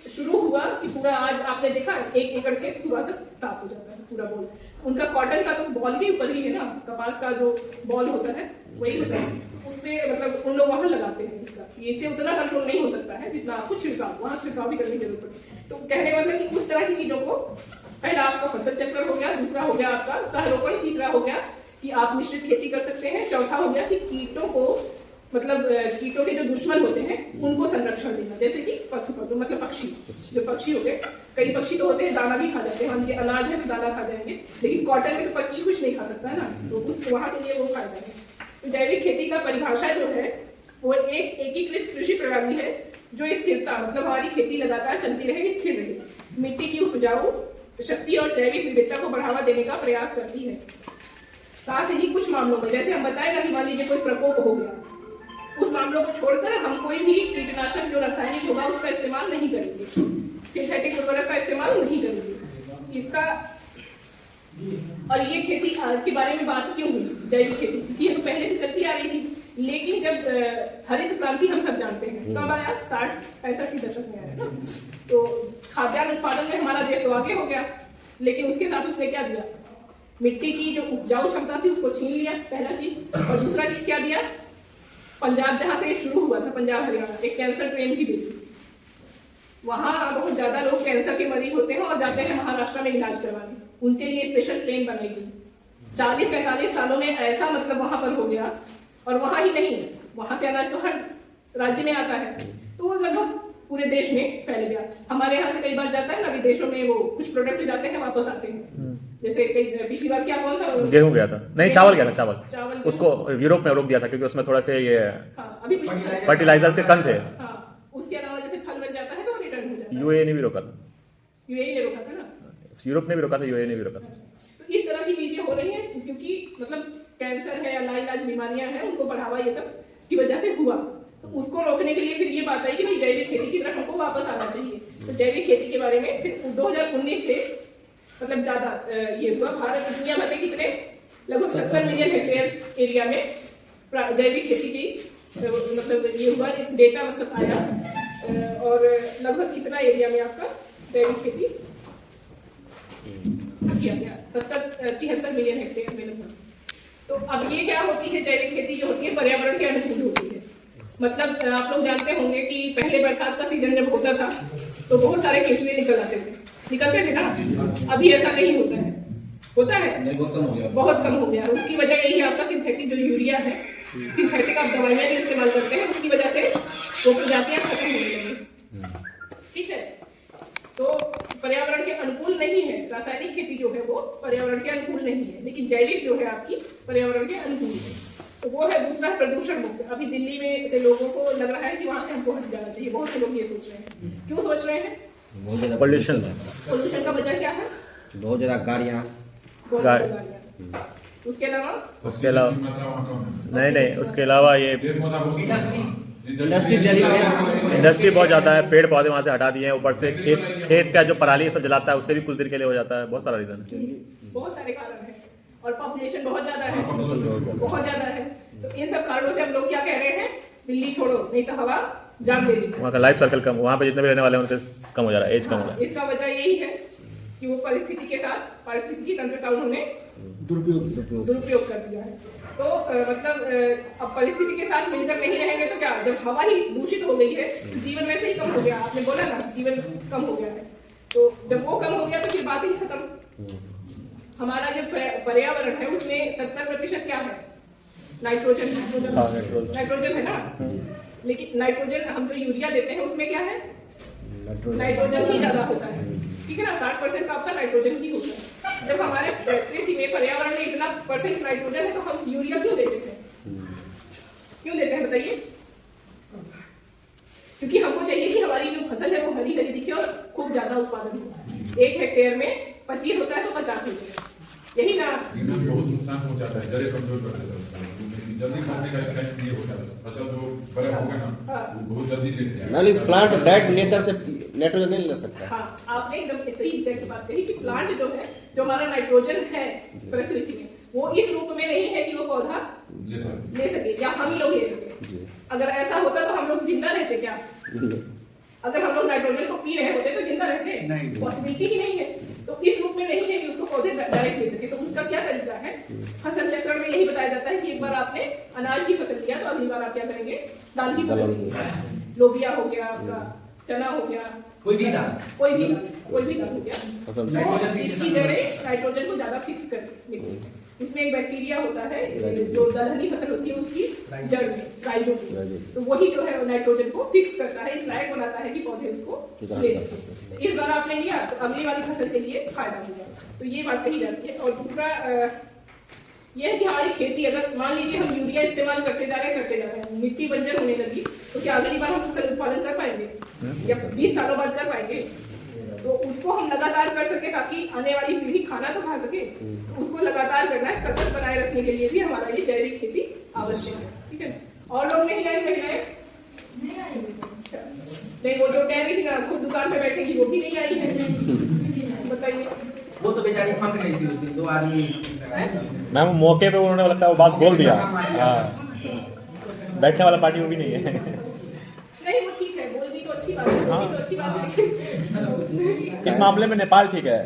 [SPEAKER 1] शुरू हुआ कि पूरा आज आपने देखा 1 एकड़ के सुबह तक साफ हो जाता है पूरा बॉल। उनका कॉटन का तो बॉल के ऊपर ही है ना, कपास का जो बॉल होता है वही होता है, उसमें मतलब उन लोग वहाँ लगाते हैं इसका, इससे उतना कंट्रोल नहीं हो सकता है जितना आपको छिड़काव, वहाँ छिड़काव भी करने की जरूरत पड़ती। तो कहने का मतलब कि उस तरह की चीजों को, पहला आपका फसल चक्र हो गया, दूसरा हो गया आपका सहरोपण, तीसरा हो गया कि आप मिश्रित खेती कर सकते हैं, चौथा हो गया कि कीटों को मतलब कीटों के जो दुश्मन होते हैं उनको संरक्षण देना, जैसे कि पशु पशु मतलब पक्षी, जो पक्षी हो गए, कई पक्षी तो होते हैं दाना भी खा जाते हैं, हम ये अनाज है तो दाना खा जाएंगे, लेकिन कॉटन में तो पक्षी कुछ नहीं खा सकता है ना, तो उस वहाँ के लिए वो फायदा है। तो जैविक खेती का परिभाषा जो है वो एक एकीकृत कृषि प्रणाली है जो स्थिरता, मतलब हमारी खेती लगातार चलती रहे, स्थिर रहे, मिट्टी की उपजाऊ शक्ति और जैविक विविधता को बढ़ावा देने का प्रयास करती है। साथ ही कुछ मामलों में, जैसे हम बताएगा कि मान लीजिए कोई प्रकोप हो गया, उस मामलों को छोड़कर हम कोई भी कीटनाशक जो रासायनिक होगा उसका इस्तेमाल नहीं करेंगे, सिंथेटिक उर्वरक का इस्तेमाल नहीं करेंगे इसका। और ये खेती के बारे में बात क्यों हुई, जैविक खेती, क्योंकि ये तो पहले से चलती आ रही थी, लेकिन जब हरित क्रांति हम सब जानते हैं कब आया, 60-65 के दशक में आया ना, तो खाद्यान्न उत्पादन में हमारा देश तो आगे हो गया, लेकिन उसके साथ उसने क्या दिया, मिट्टी की जो उपजाऊ क्षमता थी उसको छीन लिया, पहला चीज। और दूसरा चीज क्या दिया, पंजाब जहाँ से शुरू हुआ था, पंजाब हरियाणा, एक कैंसर ट्रेन भी दी, वहाँ बहुत ज्यादा लोग कैंसर के मरीज होते हैं और जाते हैं महाराष्ट्र में इलाज करवाने, उनके लिए स्पेशल ट्रेन बनाई गई। 40-45 सालों में ऐसा मतलब वहां पर हो गया, और वहां ही नहीं, वहां से अनाज तो हर राज्य में आता है, तो वो लगभग पूरे देश में फैल गया। हमारे यहाँ से कई बार जाता है ना विदेशों में, वो कुछ प्रोडक्ट जाते हैं वापस आते हैं, जैसे पिछली बार क्या कौन सा
[SPEAKER 3] गेहूं गया था, नहीं चावल गया था, चावल उसको यूरोप में रोक दिया था क्योंकि उसमें थोड़ा से ये
[SPEAKER 1] अभी कुछ
[SPEAKER 3] फर्टिलाइजर के कम थे।
[SPEAKER 1] जाता है।
[SPEAKER 3] यूएई ने भी रोका था,
[SPEAKER 1] यूएई ने रोका था ना,
[SPEAKER 3] यूरोप ने भी रोका था, यूएई ने भी रोका था।
[SPEAKER 1] तो इस तरह की चीजें हो रही हैं क्योंकि मतलब कैंसर है या लाइलाज बीमारियां हैं उनको बढ़ावा ये सब की वजह से हुआ। तो उसको रोकने के लिए फिर ये बात आई कि भाई जैविक खेती की तरफ हमको वापस आना चाहिए। तो जैविक खेती के बारे में फिर 2019 से मतलब ज्यादा ये हुआ। भारत दुनिया भर में कितने लगभग 70 मिलियन हेक्टेयर एरिया में जैविक खेती की मतलब ये हुआ, डेटा मतलब आया और लगभग इतना एरिया में आपका जैविक खेती किया गया, 73 मिलियन हेक्टेयर में लगभग। तो अब ये क्या होती है, जैविक खेती जो होती है पर्यावरण के अनुकूल होती है। मतलब आप लोग जानते होंगे कि पहले बरसात का सीजन जब होता था तो बहुत सारे केंचुए निकलते थे ना, अभी ऐसा नहीं होता है। होता है
[SPEAKER 4] बहुत कम हो गया,
[SPEAKER 1] बहुत कम हो गया। उसकी वजह यही है आपका सिंथेटिक जो यूरिया है, सिंथेटिक आप दवाइयाँ जो इस्तेमाल करते हैं उसकी वजह से वो प्रजातियां खत्म हो गई। ठीक है, तो पर्यावरण के अनुकूल नहीं है। रासायनिक खेती जो है वो पर्यावरण के अनुकूल नहीं है, लेकिन जैविक जो है आपकी पर्यावरण के अनुकूल है। तो वो है दूसरा प्रदूषण मुक्त। अभी दिल्ली में से लोगों को लग रहा है कि वहां से हमको हट जाना चाहिए। बहुत से लोग ये सोच रहे हैं। क्यों सोच रहे हैं? पोल्यूशन का वजह क्या है?
[SPEAKER 5] बहुत ज्यादा गाड़ियाँ,
[SPEAKER 1] उसके अलावा
[SPEAKER 3] नहीं, उसके अलावा ये इंडस्ट्री बहुत ज़्यादा है, पेड़ पौधे वहाँ से हटा दिए हैं, ऊपर से खेत का जो पराली सब जलाता है उससे भी कुछ देर के लिए हो जाता है। बहुत सारा रीजन है,
[SPEAKER 1] बहुत सारे कारण हैं और पॉपुलेशन बहुत ज्यादा है, बहुत ज्यादा है। तो इन सब कारणों से हम लोग क्या कह रहे हैं, दिल्ली छोड़ो नहीं तो हवा जान ले ली।
[SPEAKER 3] वहाँ का लाइफ सर्कल कम, वहाँ पे जितने भी रहने वाले हैं उनके कम हो जा रहा है, एज कम हो रहा है।
[SPEAKER 1] इसका वजह यही है कि वो पारिस्थितिकी तंत्र का उन्होंने दुरुपयोग कर दिया है। तो मतलब अब परिस्थिति के साथ मिलकर नहीं रहेंगे तो क्या, जब हवा ही दूषित हो गई है तो जीवन वैसे ही कम हो गया। आपने बोला ना जीवन कम हो गया है, तो जब वो कम हो गया तो फिर बात ही खत्म। हमारा जो पर्यावरण है उसमें 70% क्या है, नाइट्रोजन है। नाइट्रोजन है ना, लेकिन नाइट्रोजन हम जो यूरिया देते हैं उसमें क्या है, नाइट्रोजन ही ज्यादा होता है। ठीक है ना, 60% का आपका नाइट्रोजन ही होता है। जब हमारे पृथ्वी में पर्यावरण में इतना % नाइट्रोजन है तो हम यूरिया क्यों देते हैं? क्यों देते हैं बताइए? क्योंकि हमको चाहिए कि हमारी जो फसल है वो हरी हरी दिखे और खूब ज्यादा उत्पादन हो। 1 हेक्टेयर में 25 होता है तो 50 हो जाए, यही ना।
[SPEAKER 6] बहुत नुकसान पहुंचाता है, जड़ें कमजोर कर देता है, जल्दी पकने का इफेक्ट ये होता है। फसल जो बड़ा हो गया ना वो बहुत जल्दी गिर जाएगा।
[SPEAKER 5] नहीं प्लांट डायरेक्ट नेचर से नाइट्रोजन नहीं ले सकता।
[SPEAKER 1] हाँ, आपने एकदम सही एग्जैक्ट बात कही कि प्लांट जो है, जो हमारा नाइट्रोजन है प्रकृति में, वो इस रूप में नहीं है कि वो पौधा ले सके या हम ही लोग ले सके। अगर ऐसा होता तो हम लोग जिंदा रहते क्या? अगर हम लोग नाइट्रोजन को पी रहे होते तो जिंदा रहते? पॉसिबिलिटी ही नहीं है। तो इस रूप में नहीं है कि उसको पौधे डायरेक्ट ले सके। तो उसका क्या तरीका है, फसल चक्रण में यही बताया जाता है कि एक बार आपने अनाज की फसल लिया तो अगली बार आप क्या करेंगे, दाल की फसल लेंगे। लोबिया हो गया आपका, चना हो गया, कोई भी दाल हो गया। तो इसकी जड़ें नाइट्रोजन को ज्यादा फिक्स कर देती है। इसमें एक बैक्टीरिया होता है जो दलहनी फसल होती है उसकी जड़ में, राइजोबियम, तो वही जो है नाइट्रोजन को फिक्स करता है, इस लायक बनाता है कि पौधे उसको ले सके। तो इस बार आपने लिया तो अगली वाली फसल के लिए फायदा होगा। तो ये बात कही जाती है। और दूसरा यह है कि हमारी खेती, अगर मान लीजिए हम यूरिया इस्तेमाल करते जा रहे हैं, मिट्टी बंजर होने लगी, तो क्या अगली बार हम फसल उत्पादन कर पाएंगे या 20 सालों बाद कर पाएंगे? तो उसको हम लगातार कर सके ताकि आने वाली पीढ़ी खाना तो खा सके। तो उसको लगातार करना है, सतत बनाए रखने के लिए भी हमारा ये जैविक खेती आवश्यक है। ठीक है, और लोग नहीं आए, महिलाएं नहीं, वो जो कह रही थी ना खुद दुकान पे बैठेगी वो भी नहीं आई है, बताइए।
[SPEAKER 7] वो तो बेचारी फंस गई थी उस दिन, 2 आदमी।
[SPEAKER 3] मैम मौके पे उन्होंने लगता है वो बात बोल दिया। बैठने वाला पार्टी वो भी नहीं है।
[SPEAKER 1] नहीं, वो ठीक है, बोल दी तो अच्छी बात है, बोल दी तो अच्छी बात है।
[SPEAKER 3] इस मामले में नेपाल ठीक है,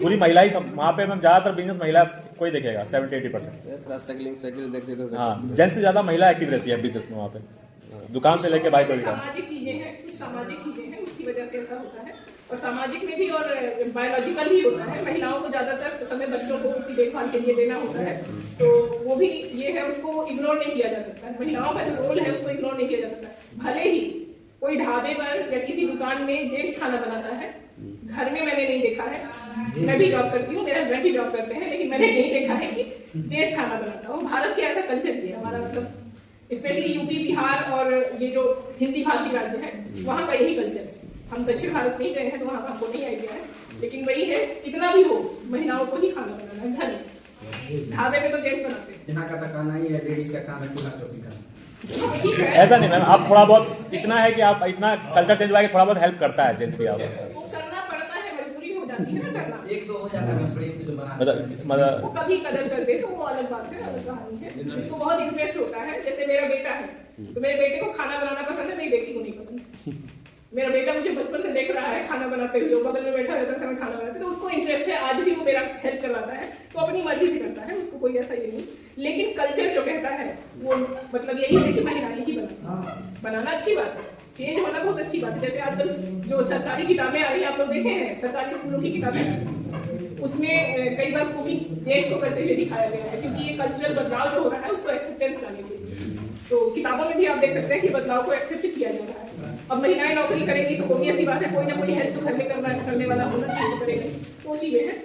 [SPEAKER 3] पूरी महिला ही सब वहाँ पे। मैम ज्यादातर बिजनेस महिला कोई देखेगा, 70-80%।
[SPEAKER 5] साइकिल देखते तो
[SPEAKER 3] हाँ, जेंट्स से ज्यादा महिला एक्टिव रहती है बिजनेस में वहाँ पे, दुकान से लेके बाइक।
[SPEAKER 1] सामाजिक चीजें हैं, कुछ सामाजिक चीजें हैं, उसकी वजह से ऐसा होता है। और सामाजिक में भी और बायोलॉजिकल भी होता है। महिलाओं को ज्यादातर समय बच्चों को उनकी देखभाल के लिए देना होता है, तो वो भी ये है, उसको इग्नोर नहीं किया जा सकता है। महिलाओं का जो रोल है उसको इग्नोर नहीं किया जा सकता। भले ही कोई ढाबे पर या किसी दुकान में जेंट्स खाना बनाता है, घर में मैंने नहीं देखा है। मैं भी जॉब करती हूँ, मेरे हस्बैंड भी जॉब करते हैं, लेकिन मैंने नहीं देखा है कि जेंट्स खाना बनाता हो। भारत के ऐसा कल्चर भी है हमारा, मतलब स्पेशली यूपी, बिहार और ये जो हिंदी भाषी राज्य है वहाँ का यही कल्चर है हम दक्षिण भारत में ही गए हैं तो वहाँ का हमको नहीं आइडिया है, लेकिन वही है कितना भी हो महिलाओं को ही खाना बनाना है घर में। ढाबे में तो जेंट्स बनाते हैं।
[SPEAKER 7] यहाँ का तो खाना ही है, लेडीज का काम है चूल्हा चौकी का।
[SPEAKER 1] ठीक है,
[SPEAKER 3] ऐसा नहीं मैम, आप थोड़ा बहुत इतना है कि आप इतना कल्चर चेंज हुआ कि थोड़ा बहुत हेल्प करता है जेंट्स भी आप
[SPEAKER 1] वो करना पड़ता है, मजबूरी हो जाती है ना करना।
[SPEAKER 7] एक दो हो जाता है प्रेम से जो बना
[SPEAKER 3] मतलब
[SPEAKER 1] वो कभी कदर कर दे तो वो अलग बात है, अलग कहानी है। इसको बहुत इंटरेस्ट होता है। जैसे मेरा बेटा है तो मेरे बेटे को खाना बनाना पसंद है, मेरी बेटी को नहीं पसंद। मेरा बेटा मुझे बचपन से देख रहा है खाना बनाते हुए, बगल में बैठा रहता था मैं खाना बनाते, तो उसको इंटरेस्ट है। आज भी वो मेरा हेल्प करवाता है, तो अपनी मर्जी से करता है, उसको कोई ऐसा ये नहीं। लेकिन कल्चर जो कहता है वो मतलब यही है कि महिलाएं ही बनाना अच्छी बात है, चेंज होना बहुत अच्छी बात है। जैसे आजकल जो सरकारी किताबें आ रही है, आप लोग देखे हैं सरकारी स्कूलों की किताबें, उसमें कई बार कुकिंग जेंट्स को करते हुए दिखाया गया है, क्योंकि ये कल्चरल बदलाव जो हो रहा है उसको एक्सेप्टेंस लाने के लिए। तो किताबों में भी आप देख सकते हैं कि बदलाव को एक्सेप्ट किया जा रहा है। अब महिलाएं नौकरी करेंगी तो कोई ऐसी बात है, कोई ना कोई हेल्प तो घर में करने वाला होना चाहिए, तो करेंगे। वो चीजें हैं।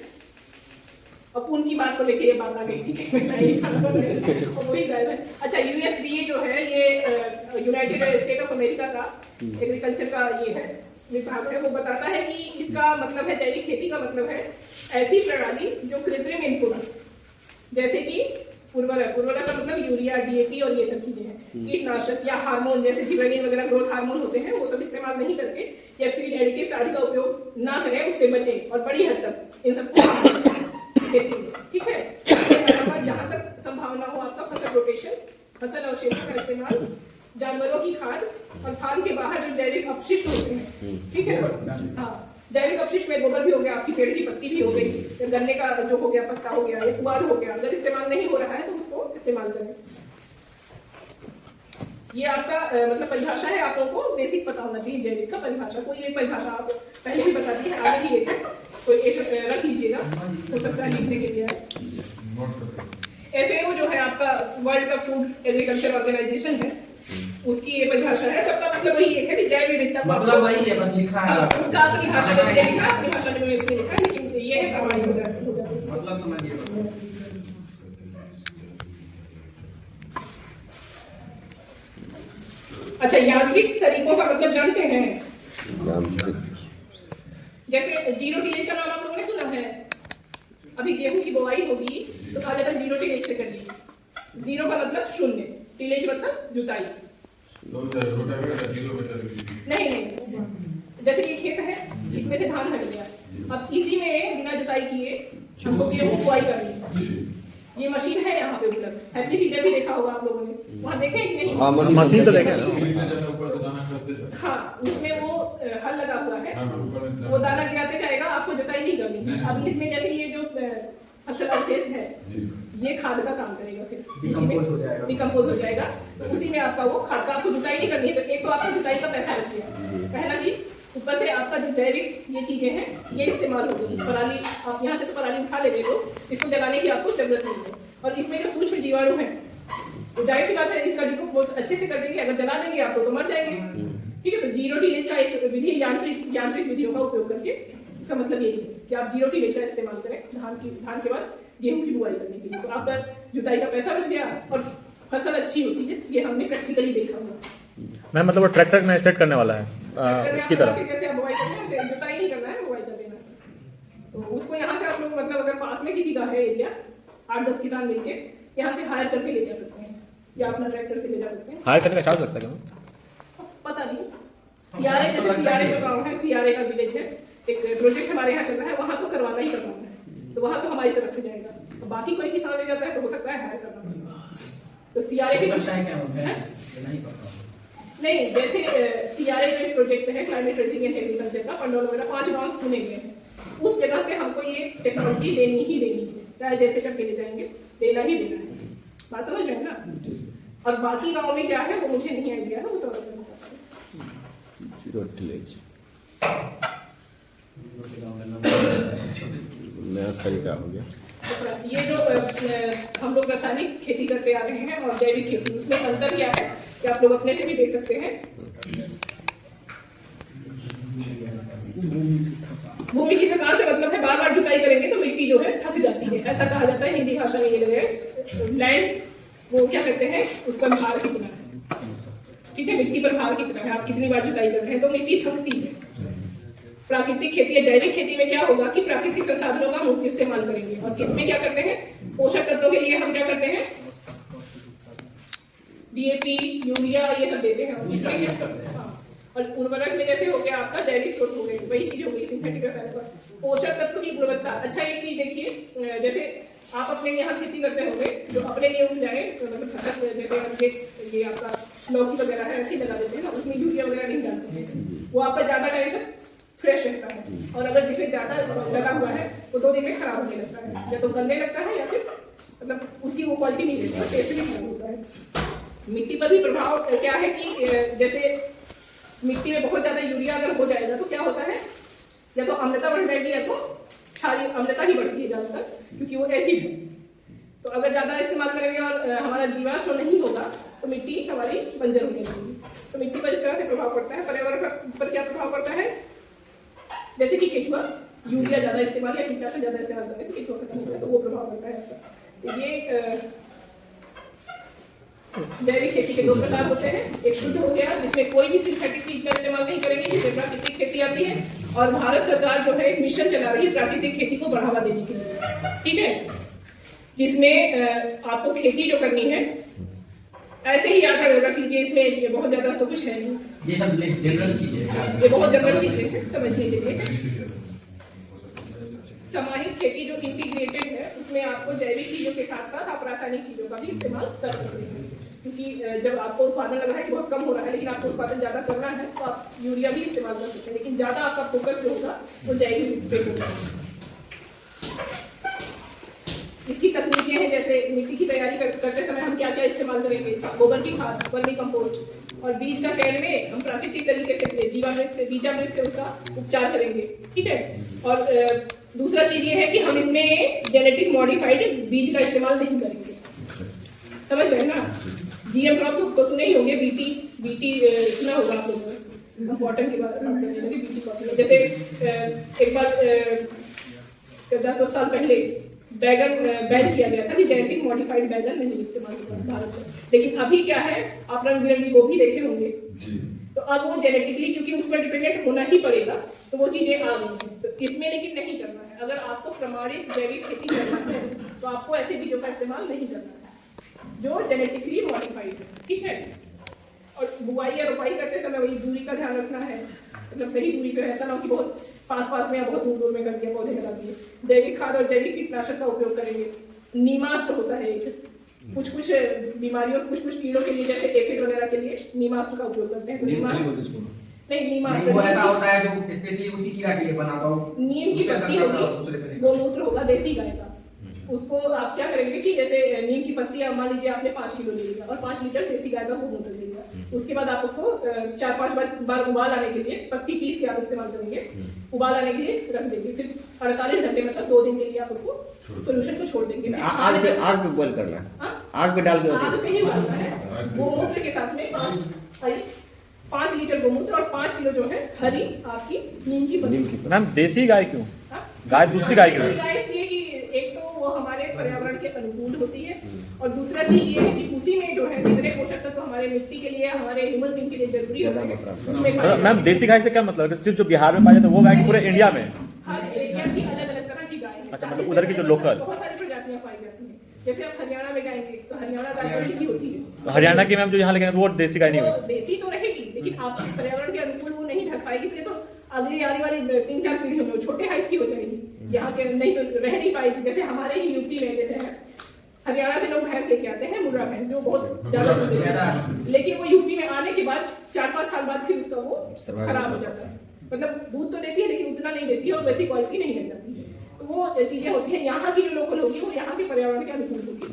[SPEAKER 1] अब उनकी बात को लेके ये बात आ गई थी कि महिलाएं खाना बनाएंगी और वही गायब है। अच्छा, USDA जो है ये यूनाइटेड स्टेट ऑफ अमेरिका का एग्रीकल्चर का ये है विभाग है, वो बताता है कि इसका मतलब है जैविक खेती का मतलब है ऐसी प्रणाली जो कृत्रिम इनपुट जैसे कि उर्वरक का मतलब यूरिया, DAP और ये सब चीजें हैं, कीटनाशक या हार्मोन जैसे गिबरेलिन वगैरह ग्रोथ हार्मोन होते हैं, वो सब इस्तेमाल नहीं करके या फीड एडिटिव्स आदि का उपयोग ना करें, उससे बचें और बड़ी हद तक इन सब खेती। ठीक है, जहाँ तक संभावना हो आपका फसल रोटेशन, फसल अवशेषों का इस्तेमाल, जानवरों की खाद और फार्म के बाहर जो जैविक अपशिष्ट होते हैं, ठीक है, हाँ, जैविक अपशिष्ट में गोबर भी हो गया, आपकी पेड़ की पत्ती भी हो गई, गन्ने का जो हो गया पत्ता हो गया, या पुआल हो गया, अगर इस्तेमाल नहीं हो रहा है तो उसको इस्तेमाल करें। ये आपका मतलब परिभाषा है, आप लोगों को बेसिक पता होना चाहिए जैविक का परिभाषा। कोई एक परिभाषा आप पहले भी बता दी है, आगे भी एक है, कोई एक रख लीजिएगा, हो सकता है लिखने के लिए है। FAO जो है आपका वर्ल्ड का फूड एग्रीकल्चर ऑर्गेनाइजेशन है, उसकी ये परिभाषा है। सबका मतलब वही एक है कि जैव विविधता,
[SPEAKER 7] मतलब वही है, बस लिखा है
[SPEAKER 1] उसका अपनी भाषा में लिखा, अपनी भाषा में इसमें लिखा है, लेकिन ये है प्रमाणित हो जाता है।
[SPEAKER 7] मतलब समझिए।
[SPEAKER 1] अच्छा, यांत्रिक तरीकों का मतलब जानते हैं? जैसे जीरो टिलेज का नाम आप लोगों ने सुना है। अभी गेहूं की बुआई होगी तो कहा जाता है जीरो टिलेज से करिए। जीरो का मतलब शून्य, टिलेज मतलब जुताई। नहीं, जैसे ये खेत है, इसमें से धान हट गया, अब इसी में बिना जुताई किए हमको गेहूं बुआई करनी है। ये मशीन है यहाँ पे उपलब्ध, हैप्पी सीडर भी देखा होगा आप लोगों ने, वहाँ देखे कि नहीं?
[SPEAKER 5] हाँ,
[SPEAKER 3] मशीन तो देखे।
[SPEAKER 1] हाँ, उसमें वो हल लगा हुआ है, वो दाना गिराते जाएगा, आपको जुताई नहीं करनी है। अब इसमें जैसे ये जो फसल अवशेष है, ये खाद का काम करेगा, फिर डिकम्पोज हो जाएगा, तो उसी में आपका वो खाद का, आपको जुताई नहीं करनी है। तो एक तो आपको जुताई का पैसा बच गया, पहला चीज। ऊपर से आपका जो जैविक ये चीजें हैं ये इस्तेमाल हो गई। पराली, आप यहाँ से तो पराली उठा लेंगे तो इसको जलाने की आपको जरूरत नहीं है। और इसमें जो सूक्ष्म जीवाणु हैं, तो जाहिर सी बात है इसका डिकम्पोज अच्छे से कर देंगे। अगर जला देंगे आप तो मर जाएंगे। ठीक है, तो जीरो टिलेज का एक विधि, यांत्रिक विधियों का उपयोग करके, इसका मतलब यही है कि आप जीरो टिलेज का इस्तेमाल करें धान के बाद गेहूं की बुआई करने के लिए। तो आपका जुताई का पैसा बच गया और फसल अच्छी होती है। ये हमने प्रैक्टिकली देखा हुआ।
[SPEAKER 3] मैम मतलब वो ट्रैक्टर में सेट करने वाला है उसकी तरह।
[SPEAKER 1] जैसे आप बुआई करते हैं वैसे जुताई नहीं करना है, बुआई कर देना है। तो उसको यहाँ से आप लोग मतलब अगर पास में किसी का है एरिया, 8-10 किसान मिलके यहाँ से हायर करके ले जा सकते हैं, या अपना ट्रैक्टर से ले जा सकते हैं।
[SPEAKER 3] हायर करने का चार्ज लगता है क्या?
[SPEAKER 1] पता नहीं। सियारे, जैसे सियारे जो गाँव है, सियारे का विलेज है, एक प्रोजेक्ट हमारे यहाँ चल रहा है, वहाँ तो करवाना ही करवाना है, तो वहाँ तो हमारी तरफ से जाएगा। तो बाकी कोई किसान ले जाता है तो हो सकता है हायर करना पड़ेगा। तो सियारे के कुछ नहीं, जैसे सियारे में एक प्रोजेक्ट है क्लाइमेट रेजिलिएंट एग्रीकल्चर का, पंडौल वगैरह 5 गाँव चुने गए हैं। उस जगह पे हमको ये टेक्नोलॉजी लेनी ही लेनी है, चाहे जैसे करके ले जाएंगे, लेना ही लेना है। बात समझ रहे हैं ना? और बाकी गाँव में क्या है वो मुझे नहीं आइडिया है, वो सब
[SPEAKER 5] जीरो टिलेज नया तरीका हो गया।
[SPEAKER 1] अच्छा, ये जो हम लोग रासायनिक खेती करते आ रहे हैं और जैविक खेती, उसमें अंतर क्या है कि आप लोग अपने से भी देख सकते हैं। भूमि की थकान से मतलब है बार बार जुताई करेंगे तो मिट्टी जो है थक जाती है, ऐसा कहा जाता है हिंदी भाषा में। ये लगे लैंड वो क्या कहते हैं, उस पर भार कितना है। ठीक है, मिट्टी पर भार कितना है, आप कितनी बार जुताई कर रहे हैं तो मिट्टी थकती है। प्राकृतिक खेती या जैविक खेती में क्या होगा कि प्राकृतिक संसाधनों का मुक्त इस्तेमाल करेंगे। और किसमें क्या करते हैं, पोषक तत्वों के लिए हम क्या करते हैं, डीएपी, यूरिया ये सब देते हैं। इसमें क्या, हाँ, और उर्वरक में जैसे हो गया आपका जैविक स्रोत हो गए, वही चीज हो गई सिंथेटिक रसायनों पर। पोषक तत्व की गुणवत्ता, अच्छा एक चीज देखिए, जैसे आप अपने यहाँ खेती करते होंगे जो अपने लिए उग जाए, तो मतलब फसल जैसे ये आपका लौकी वगैरह है ऐसे ही लगा देते हैं ना, उसमें यूरिया वगैरह नहीं डालते हैं, वो आपका ज्यादा टाइम तक फ्रेश रहता है। और अगर जिसमें ज्यादा लगा हुआ है वो 2 दिन में खराब होने लगता है, या तो गलने लगता है या फिर मतलब उसकी वो क्वालिटी नहीं रहती, टेस्ट भी खराब होता है। मिट्टी पर भी प्रभाव क्या है कि जैसे मिट्टी में बहुत ज्यादा यूरिया अगर हो जाएगा तो क्या होता है, या तो अम्लता बढ़ जाएगी या तो क्षारीय अम्लता ही बढ़ती है ज्यादातर, क्योंकि वो एसिड है। तो अगर ज्यादा इस्तेमाल करेंगे और हमारा जीवाश्म नहीं होगा तो मिट्टी हमारी बंजर होने लगेगी। तो मिट्टी पर इस तरह से प्रभाव पड़ता है। पर्यावरण पर क्या प्रभाव पड़ता है, जैसे कि केचुआ, यूरिया ज्यादा इस्तेमाल या कीटनाशक ज्यादा इस्तेमाल करने से केचुआ खत्म होता है, तो वो प्रभाव पड़ता है। तो ये जैविक खेती के 2 प्रकार होते हैं, एक शुद्ध हो गया जिसमें कोई भी सिंथेटिक चीज का इस्तेमाल नहीं करेंगे, जिसमें प्राकृतिक खेती आती है, और भारत सरकार जो है एक मिशन चला रही है प्राकृतिक खेती को बढ़ावा देने के लिए, ठीक है, जिसमें आपको खेती जो करनी है ऐसे ही याद रख लीजिए, इसमें बहुत ज्यादा तो कुछ है नहीं,
[SPEAKER 7] ये सब जनरल चीज है,
[SPEAKER 1] ये बहुत जनरल चीजें हैं समझने के लिए। सामाहिक खेती जो इंटीग्रेटेड है उसमें आपको जैविक चीजों के साथ साथ आप रासायनिक चीजों का भी इस्तेमाल कर सकते हैं, क्योंकि जब आपको उत्पादन लग रहा है कि बहुत कम हो रहा है लेकिन आपको उत्पादन ज्यादा करना है तो आप यूरिया भी इस्तेमाल कर सकते हैं, लेकिन ज्यादा आपका फोकस जो होगा वो जैविक पे होगा। इसकी तकनीकें हैं, जैसे मिट्टी की तैयारी करते समय हम क्या क्या इस्तेमाल करेंगे, गोबर की खाद, वर्मी कंपोस्ट, और बीज का चयन में हम प्राकृतिक तरीके से जीवामृत से, बीजामृत से उसका उपचार करेंगे, ठीक है। और दूसरा चीज ये है कि हम इसमें जेनेटिक मॉडिफाइड बीज का इस्तेमाल नहीं करेंगे, समझ रहे हैं ना। जीएम क्रॉप तो सुने ही होंगे, बीटी सुना होगा आप लोगों ने, कॉटन की बात करते हैं बीटी कॉटन। जैसे एक बार 10 साल पहले बैगन बैन किया गया था कि जेनेटिक मॉडिफाइड बैगन नहीं इस्तेमाल होगा भारत में, लेकिन अभी क्या है, आप रंग बिरंगी गोभी देखे होंगे, तो अब वो जेनेटिकली क्योंकि उस पर डिपेंडेंट होना ही पड़ेगा तो वो चीजें आ गई हैं। तो इसमें लेकिन नहीं करना है, अगर आपको प्रमाणित जैविक खेती करना है तो आपको ऐसे बीजों का इस्तेमाल नहीं करना है जो जेनेटिकली मॉडिफाइड है, ठीक है। और बुआई या रोपाई करते समय वही दूरी का ध्यान रखना है, मतलब सही दूरी पे, ऐसा ना हो कि बहुत पास में या बहुत दूर में कर दिया पौधे लगा दिए। जैविक खाद और जैविक कीटनाशक का उपयोग करेंगे। नीमास्त्र होता है कुछ बीमारियों, कुछ कीड़ों के लिए, जैसे एफिड वगैरह के लिए नीमास्त्र का उपयोग करते हैं। तो नीमास्त्र
[SPEAKER 7] वो ऐसा होता है जो स्पेशली उसी कीड़ा के लिए बनाता हो,
[SPEAKER 1] नीम की पत्ती होगी, गोमूत्र होगा देसी गाय का, उसको आप क्या करेंगे कि जैसे नीम की पत्ती मान लीजिए आपने 5 किलो ले लिया और 5 लीटर देसी गाय का गोमूत्र ले लिया, उसके बाद आप उसको 4-5 बार उबाल आने के लिए पत्ती पीस के आप इस्तेमाल करेंगे, उबाल आने के लिए रख देंगे, फिर 48 घंटे मतलब 2 दिन के लिए आप उसको सोल्यूशन को छोड़ देंगे।
[SPEAKER 5] आग पे बॉईल करना है, आग पे डाल के
[SPEAKER 1] आग पे ही उबालना है। गोमूत्र के साथ में 5 लीटर गोमूत्र और 5 किलो जो है हरी आपकी नीम की पत्ती।
[SPEAKER 3] मैम देसी गाय क्यों, गाय दूसरी गाय क्यों?
[SPEAKER 1] गाय इसलिए कि एक तो वो हमारे पर्यावरण के अनुकूल होती है, और दूसरा चीज ये है कि उसी में जो है जितने पोषक तत्व हमारे मिट्टी के लिए, हमारे ह्यूमन बीइंग के लिए जरूरी होते हैं उसमें पाए जाते हैं।
[SPEAKER 3] मैम देसी गाय से क्या मतलब है, सिर्फ जो बिहार में पाया जाता है वो गाय की पूरे इंडिया में?
[SPEAKER 1] हर एरिया की अलग-अलग तरह की गाय है।
[SPEAKER 3] अच्छा, मतलब उधर की जो लोकल
[SPEAKER 1] बहुत सारी प्रजातियां पाई जाती हैं। जैसे आप हरियाणा में जाएंगे तो हरियाणा गाय बड़ी सी होती है,
[SPEAKER 3] तो हरियाणा की मैम जो यहाँ लेके वो देसी गाय नहीं होगी?
[SPEAKER 1] देसी तो रहेगी लेकिन आपके पर्यावरण के अनुकूल वो नहीं ढल पाएगी, तो ये तो अगली आने वाली 3-4 पीढ़ियों में छोटे हाइट की हो जाएगी, यहाँ के नहीं तो रह नहीं पाएगी। जैसे हमारे ही यूपी में जैसे है, हरियाणा से लोग भैंस लेके आते हैं, मुर्रा भैंस, जो बहुत ज्यादा दूध देता है, लेकिन वो यूपी में आने के बाद 4-5 साल बाद फिर उसका वो खराब हो जाता है, मतलब दूध तो देती है लेकिन उतना नहीं देती है और वैसी क्वालिटी नहीं रह जाती है। तो वो चीजें होती हैं, यहाँ की जो लोकल होगी वो यहाँ के पर्यावरण के अनुकूल होगी।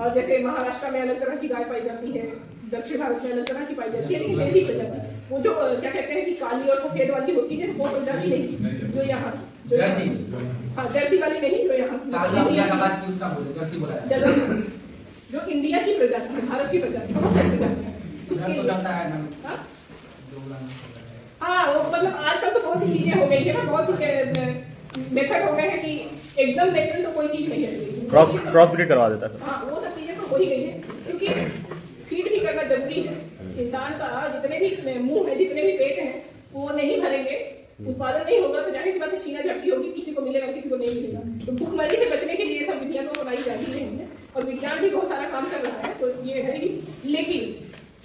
[SPEAKER 1] और जैसे महाराष्ट्र में अलग तरह की गाय पाई जाती है, दक्षिण भारत में अलग तरह की पाई जाती है, लेकिन देसी प्रजाति वो जो क्या कहते हैं कि काली और सफेद वाली होती है वो प्रजाति नहीं, जो यहाँ
[SPEAKER 7] जर्सी,
[SPEAKER 1] हाँ जर्सी वाली नहीं, जो यहाँ जो इंडिया की प्रजाति है, भारत की प्रजाति, बहुत सारी प्रजाति है। हाँ वो मतलब आजकल तो बहुत सी चीजें हो गई है ना, बहुत सी मेथड हो गए हैं कि एकदम नेचुरल तो कोई चीज नहीं है,
[SPEAKER 3] क्रॉस ब्रीड करवा देता है।
[SPEAKER 1] हाँ वो सब चीजें तो हो ही गई है, क्योंकि फीड भी करना जरूरी है। इंसान का जितने भी मुंह है, जितने भी पेट हैं, वो नहीं भरेंगे उत्पादन नहीं होगा तो जाहिर सी बात है छीना झपटी होगी, किसी को मिलेगा किसी को नहीं मिलेगा। तो भूखमरी से बचने के लिए ये सब विधियां तो बनाई जा रही हैं और विज्ञान भी बहुत सारा काम कर रहा है, तो ये है ही। लेकिन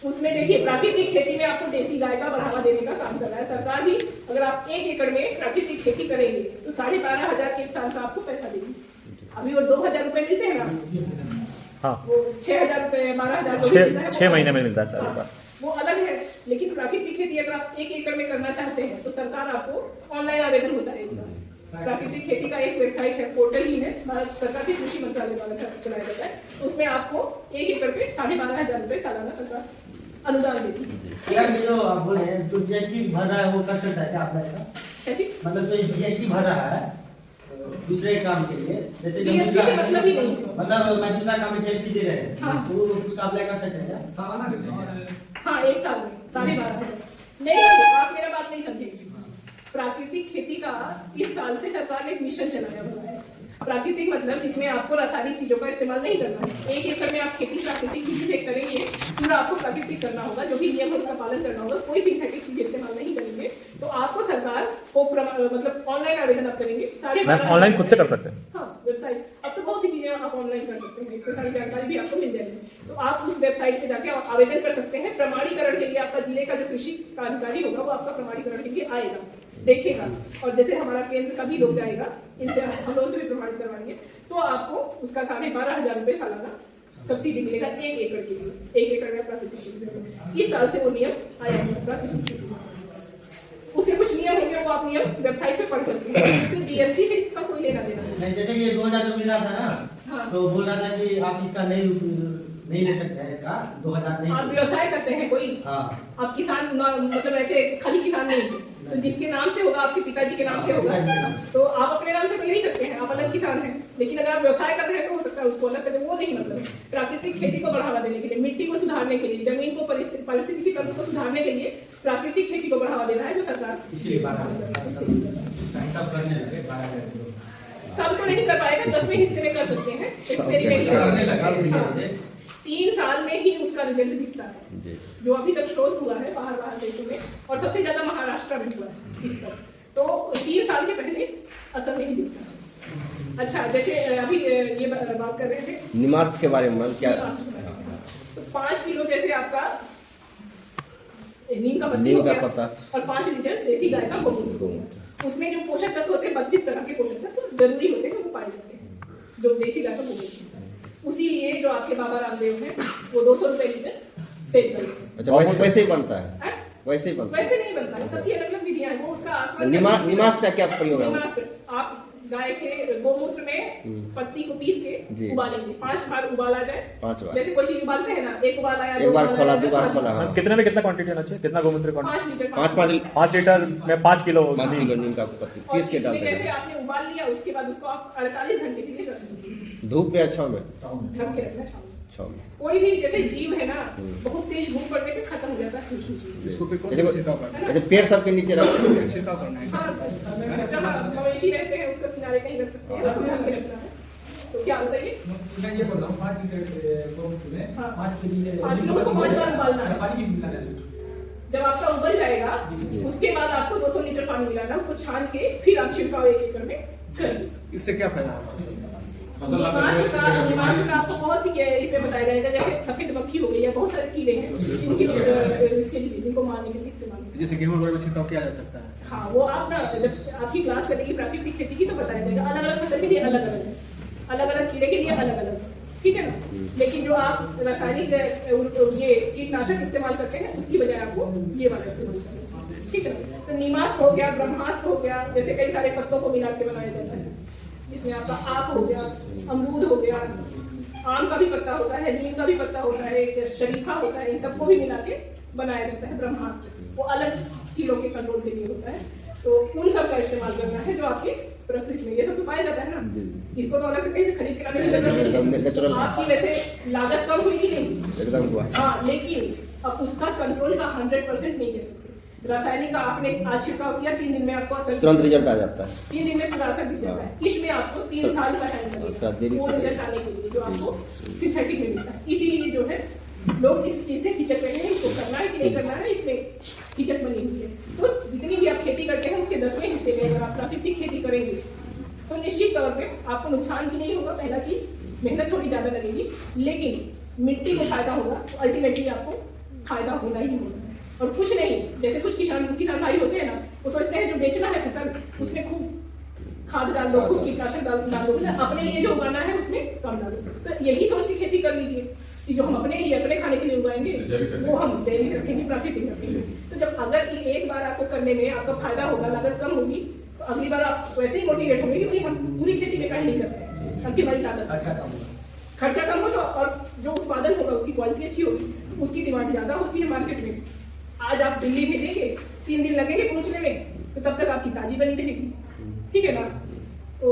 [SPEAKER 1] उसमें देखिए प्राकृतिक खेती में आपको देसी गाय का बढ़ावा देने का काम कर रहा है सरकार भी। अगर आप 1 एकड़ में प्राकृतिक खेती करेंगे तो 12,500 एक साल का आपको पैसा देगी। अभी वो 2,000 रुपए मिलते हैं ना,
[SPEAKER 3] हाँ
[SPEAKER 1] वो 6,000 रुपए 12,000
[SPEAKER 3] छः महीने में मिलता है सर का।
[SPEAKER 1] वो अलग है। लेकिन प्राकृतिक खेती अगर आप 1 एकड़ में करना चाहते हैं तो सरकार आपको ऑनलाइन आवेदन होता है इसका। प्राकृतिक खेती का एक वेबसाइट है, पोर्टल ही है, भारत सरकार के कृषि मंत्रालय द्वारा चलाया जाता है। उसमें आपको 1 एकड़ पे 12,500 रुपए सालाना सरकार अनुदान देती है।
[SPEAKER 8] यार ये जो आप बोल रहे हैं जो जीएसटी भर रहा है वो कर सकता है क्या आपका ऐसा? मतलब जो जीएसटी भर रहा है दूसरे काम के लिए, जैसे
[SPEAKER 1] जीएसटी से मतलब ही नहीं है।
[SPEAKER 8] मतलब मैं दूसरा काम में जीएसटी दे रहे हैं
[SPEAKER 1] हाँ।
[SPEAKER 8] तो उसका अप्लाई कर सकते हैं क्या?
[SPEAKER 1] हाँ, 1 साल में 12,500 नहीं। आप मेरा बात नहीं समझेंगे। प्राकृतिक खेती का इस साल से सरकार ने एक मिशन चलाया हुआ है। प्राकृतिक मतलब जिसमें आपको रासायनिक चीजों का इस्तेमाल नहीं करना है। 1 एकड़ में आप खेती प्राकृतिक विधि से करेंगे, पूरा आपको प्राकृतिक करना होगा, जो भी नियम है उसका पालन करना होगा, कोई सिंथेटिक चीज इस्तेमाल नहीं करेंगे। तो आपको सरकार को मतलब ऑनलाइन आवेदन आप करेंगे 12,500
[SPEAKER 3] ऑनलाइन खुद से कर सकते हैं।
[SPEAKER 1] हाँ, वेबसाइट अब तो बहुत सी चीजें आप ऑनलाइन कर सकते हैं, इसकी सारी जानकारी भी आपको मिल जाएगी। तो आप उस वेबसाइट पे जाके आवेदन कर सकते हैं। प्रमाणीकरण के लिए आपका जिले का जो कृषि का अधिकारी होगा वो आपका प्रमाणीकरण के लिए आएगा, देखेगा, और जैसे हमारा केंद्र का भी लोग जाएगा, इनसे हम लोगों से भी प्रमाणित करवाएंगे, तो आपको उसका 12,500 रुपए सालाना सब्सिडी मिलेगा 1 एकड़ के लिए। 1 एकड़ में प्राकृतिक खेती। इस साल से वो नियम आया है प्राकृतिक खेती। उसके कुछ नियम होंगे, वो आप नियम वेबसाइट पे पढ़ सकते हैं। इससे जीएसटी से इसका कोई लेना देना
[SPEAKER 8] नहीं, जैसे कि ये 2,000 जो मिल रहा था ना,
[SPEAKER 1] हाँ।
[SPEAKER 8] तो बोल रहा था कि आप इसका नहीं ले सकते हैं, इसका 2,000 नहीं।
[SPEAKER 1] आप व्यवसाय करते हैं कोई,
[SPEAKER 8] हाँ।
[SPEAKER 1] आप किसान मतलब ऐसे खाली किसान नहीं है, तो जिसके नाम से होगा, आपके पिताजी के नाम से होगा, तो आप अपने नाम से तो ले ही सकते हैं, आप अलग किसान हैं। लेकिन अगर आप व्यवसाय कर रहे हैं तो हो सकता है उसको अलग करें, वो नहीं। मतलब प्राकृतिक खेती को बढ़ावा देने के लिए, मिट्टी को सुधारने के लिए, जमीन को पारिस्थितिकी तंत्र को सुधारने के लिए प्राकृतिक खेती को बढ़ावा देना है जो सरकार सब तो नहीं कर पाएगा, 10वें हिस्से में कर सकते हैं एक्सपेरिमेंट। 3 साल में ही उसका रिजल्ट दिखता है, जो अभी तक शोध हुआ है बाहर देशों में, और सबसे ज्यादा महाराष्ट्र में हुआ है इस पर। तो 3 साल के पहले असर नहीं दिखता। अच्छा, जैसे अभी ये बात कर रहे थे
[SPEAKER 5] निमास्त के बारे में क्या?
[SPEAKER 1] तो 5 किलो जैसे आपका नीम का पत्ती हो गया और 5 लीटर देसी गाय का गोमूत्र। उसमें जो पोषक तत्व होते हैं 32 तरह के पोषक तत्व जरूरी होते हैं, वो पाए जाते हैं जो देसी गाय का गोमूत्र। उसी लिए जो आपके बाबा रामदेव हैं वो 200 रुपए लीटर सेल करते हैं।
[SPEAKER 5] अच्छा, वैसे ही बनता है? वैसे ही बनता है?
[SPEAKER 1] वैसे नहीं बनता है, सबकी अलग अलग विधियां हैं। वो उसका आसमान
[SPEAKER 5] निमास्त का क्या प्रयोग है?
[SPEAKER 1] आप गाय के गोमूत्र में पत्ती को पीस के उबालेंगे, 5 बार उबाला जाए।
[SPEAKER 5] 5 बार?
[SPEAKER 1] जैसे कोई चीज उबालते हैं ना, एक उबाल आया,
[SPEAKER 5] एक बार खोला, 2 बार खोला। हाँ।
[SPEAKER 3] कितने में कितना क्वांटिटी होना चाहिए? कितना गोमूत्र?
[SPEAKER 1] 5 लीटर।
[SPEAKER 5] 5
[SPEAKER 3] लीटर में 5 किलो
[SPEAKER 5] नीम का पत्ती
[SPEAKER 1] और
[SPEAKER 5] पीस के डालते
[SPEAKER 1] जैसे
[SPEAKER 5] हैं।
[SPEAKER 1] आपने उबाल लिया, उसके बाद उसको आप 48 घंटे के लिए रख दीजिए
[SPEAKER 5] धूप में? अच्छा में
[SPEAKER 1] ढक के रखना चाहिए।
[SPEAKER 5] अच्छा में
[SPEAKER 1] कोई भी जैसे जीव है ना, बहुत तेज धूप पड़ने पे खत्म हो जाता है सूक्ष्म जीव।
[SPEAKER 2] इसको फिर कौन सा छिड़काव करना है?
[SPEAKER 5] जैसे पेड़ सबके नीचे रख सकते हैं।
[SPEAKER 2] छिड़काव करना है।
[SPEAKER 1] हाँ, जहाँ मवेशी रहते हैं उसका किनारे कहीं रख सकते हैं, ढक के रखना है। तो क्या होता है
[SPEAKER 7] मैं ये बोल रहा हूँ 5 लीटर गोमूत्र में
[SPEAKER 1] हाँ।
[SPEAKER 7] 5 केजी
[SPEAKER 1] 5 किलो को 5 बार उबालना है।
[SPEAKER 7] पानी भी मिलाना है।
[SPEAKER 1] जब आपका उबल जाएगा उसके बाद आपको 200 लीटर पानी मिलाना है, उसको छान के फिर आप छिड़काव 1 एकड़ में करिए।
[SPEAKER 2] इससे क्या फायदा होगा?
[SPEAKER 6] फसल आपका
[SPEAKER 1] निमास का आपको बहुत सी इसमें बताया जाएगा। जैसे सफेद मक्खी हो गई है, बहुत सारे कीड़े हैं जिनकी इसके लिए, जिनको मारने के लिए इस्तेमाल।
[SPEAKER 2] जैसे गेहूं वगैरह में छिड़काव किया जा सकता है।
[SPEAKER 1] हाँ, वो आप ना जब आपकी क्लास करेगी प्राकृतिक खेती की तो बताया जाएगा। अलग अलग फसल के लिए अलग अलग कीड़े के लिए अलग अलग, ठीक है ना। लेकिन जो आप रासायनिक ये कीटनाशक इस्तेमाल करते हैं उसकी बजाय आपको ये वाला इस्तेमाल करना है, ठीक है ना। तो निमास्त हो गया, ब्रह्मास्त्र हो गया, जैसे कई सारे पत्तों को मिला के बनाया जाता है, जिसमें आपका आक हो गया, अमरूद हो गया, आम का भी पत्ता होता है, नीम का भी पत्ता होता है, शरीफा होता है, इन सबको भी मिला के बनाया जाता है ब्रह्मास्त्र। वो अलग कीड़ों के कंट्रोल के लिए होता है। तो उन सब का इस्तेमाल करना है जो आपके प्रकृति में ये सब तो पाया जाता है ना। इसको तो अलग से कहीं से खरीद के लाने की जरूरत नहीं है। आपकी वैसे लागत कम हुई कि नहीं?
[SPEAKER 5] एकदम हुआ।
[SPEAKER 1] हाँ, लेकिन अब उसका कंट्रोल का 100% नहीं कह सकते। रासायनिक का आपने आज छिड़काव किया, 3 दिन में आपको असर
[SPEAKER 5] तुरंत रिजल्ट आ जाता है।
[SPEAKER 1] 3 दिन में पूरा असर दिख जाता है। इसमें आपको 3 साल का टाइम लगेगा वो रिजल्ट आने के लिए, जो आपको सिंथेटिक में मिलता है। इसीलिए जो है लोग इस चीज से हिचक रहे हैं, इसको करना है कि नहीं करना है, इसमें हिचक बनी हुई है। तो जितनी भी आप खेती करते हैं उसके के 10वें हिस्से में अगर आप प्राकृतिक खेती करेंगे तो निश्चित तौर पे आपको नुकसान भी नहीं होगा। पहला चीज मेहनत थोड़ी ज़्यादा लगेगी, लेकिन मिट्टी को फायदा होगा, तो अल्टीमेटली आपको फायदा होना ही होगा। और कुछ नहीं, जैसे कुछ किसान भाई होते हैं ना, वो सोचते हैं जो बेचना है फसल उसमें खूब खाद डाल दो, खूब कीटनाशक डाल दो, अपने लिए जो उगाना है उसमें कम डालो। तो यही सोच के खेती कर लीजिए कि जो हम अपने लिए अपने खाने के लिए उगाएंगे वो हम जैविक रखेंगे, प्राकृतिक रखेंगे। तो जब अगर ये एक बार आपको करने में आपका फायदा होगा, लागत कम होगी, तो अगली बार आप वैसे ही मोटिवेट होंगे कि भाई हम पूरी खेती में कहीं नहीं करते, ताकि हमारी ताकत खर्चा कम हो तो और जो उत्पादन होगा उसकी क्वालिटी अच्छी होगी, उसकी डिमांड ज़्यादा होती है मार्केट में। आज आप दिल्ली भेजेंगे 3 दिन लगेंगे पहुँचने में, तो तब तक आपकी ताजी बनी रहेगी, ठीक है ना। तो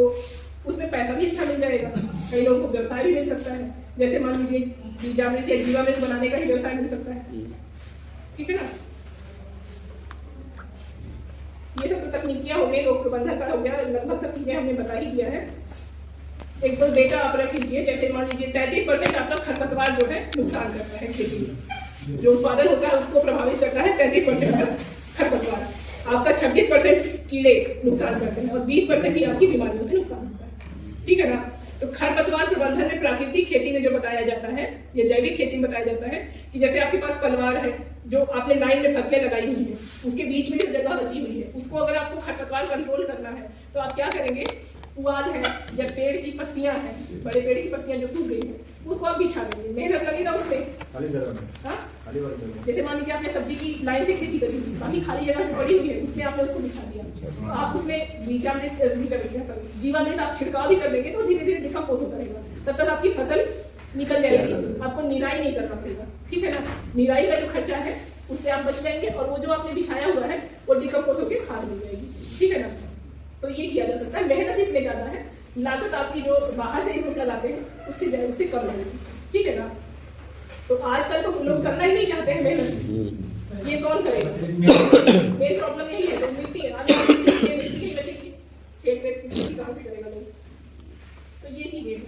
[SPEAKER 1] उसमें पैसा भी अच्छा मिल जाएगा, कई लोगों को व्यवसाय भी मिल सकता है, जैसे मान लीजिए बीजामृत या जीवामृत बनाने का ही व्यवसाय मिल सकता है, ठीक है ना। ये सब तो तकनीकियाँ हो गई, लोक प्रबंधन का हो गया, लगभग सब चीज़ें हमने बता ही दिया है। एक दो डेटा आप रख लीजिए, जैसे मान लीजिए 33% आपका खरपतवार जो है नुकसान करता है खेती में, जो उत्पादन होता है उसको प्रभावित करता है 33% का खरपतवार। आपका 26% कीड़े नुकसान करते हैं और 20% ही आपकी बीमारियों से नुकसान होता है, ठीक है ना। तो खरपतवार प्रबंधन में प्राकृतिक खेती में जो बताया जाता है या जैविक खेती में बताया जाता है कि जैसे आपके पास पलवार है, जो आपने लाइन में फसलें लगाई हुई है, उसके बीच में जो जगह बची हुई है, उसको अगर आपको खरपतवार कंट्रोल करना है तो आप क्या करेंगे, पुआल है या पेड़ की पत्तियां हैं, बड़े पेड़ की पत्तियां जो सूख गई हैं, उसको आप बिछा देंगे, मेहनत लगेगा उसमें खाली जगह में। हाँ, जैसे मान लीजिए आपने सब्जी की लाइन से खेती करी हुई, बाकी खाली जगह जो पड़ी हुई है उसमें आपने उसको बिछा दिया, तो आप उसमें जीवामृत आप छिड़काव भी कर देंगे तो धीरे धीरे डिकम्पोज होता रहेगा, तब तक आपकी फसल निकल जाएगी, आपको निराई नहीं करना पड़ेगा, ठीक है ना। निराई का जो खर्चा है उससे आप बच जाएंगे और वो जो आपने बिछाया हुआ है वो डिकम्पोज होकर खाद मिल जाएगी, ठीक है ना। तो ये किया जा सकता है, मेहनत इसमें ज़्यादा है, लागत आपकी जो बाहर से इनपुट लगाते हैं उससे कम लगेगी, ठीक है ना। तो आजकल तो लोग करना ही नहीं चाहते हैं मेहनत, ये कौन करेगा, मेन प्रॉब्लम यही है। तो मिट्टी है, आज मिट्टी नहीं बचेगी, खेत में मिट्टी कहाँ से करेगा लोग, तो ये चीज़ें हैं।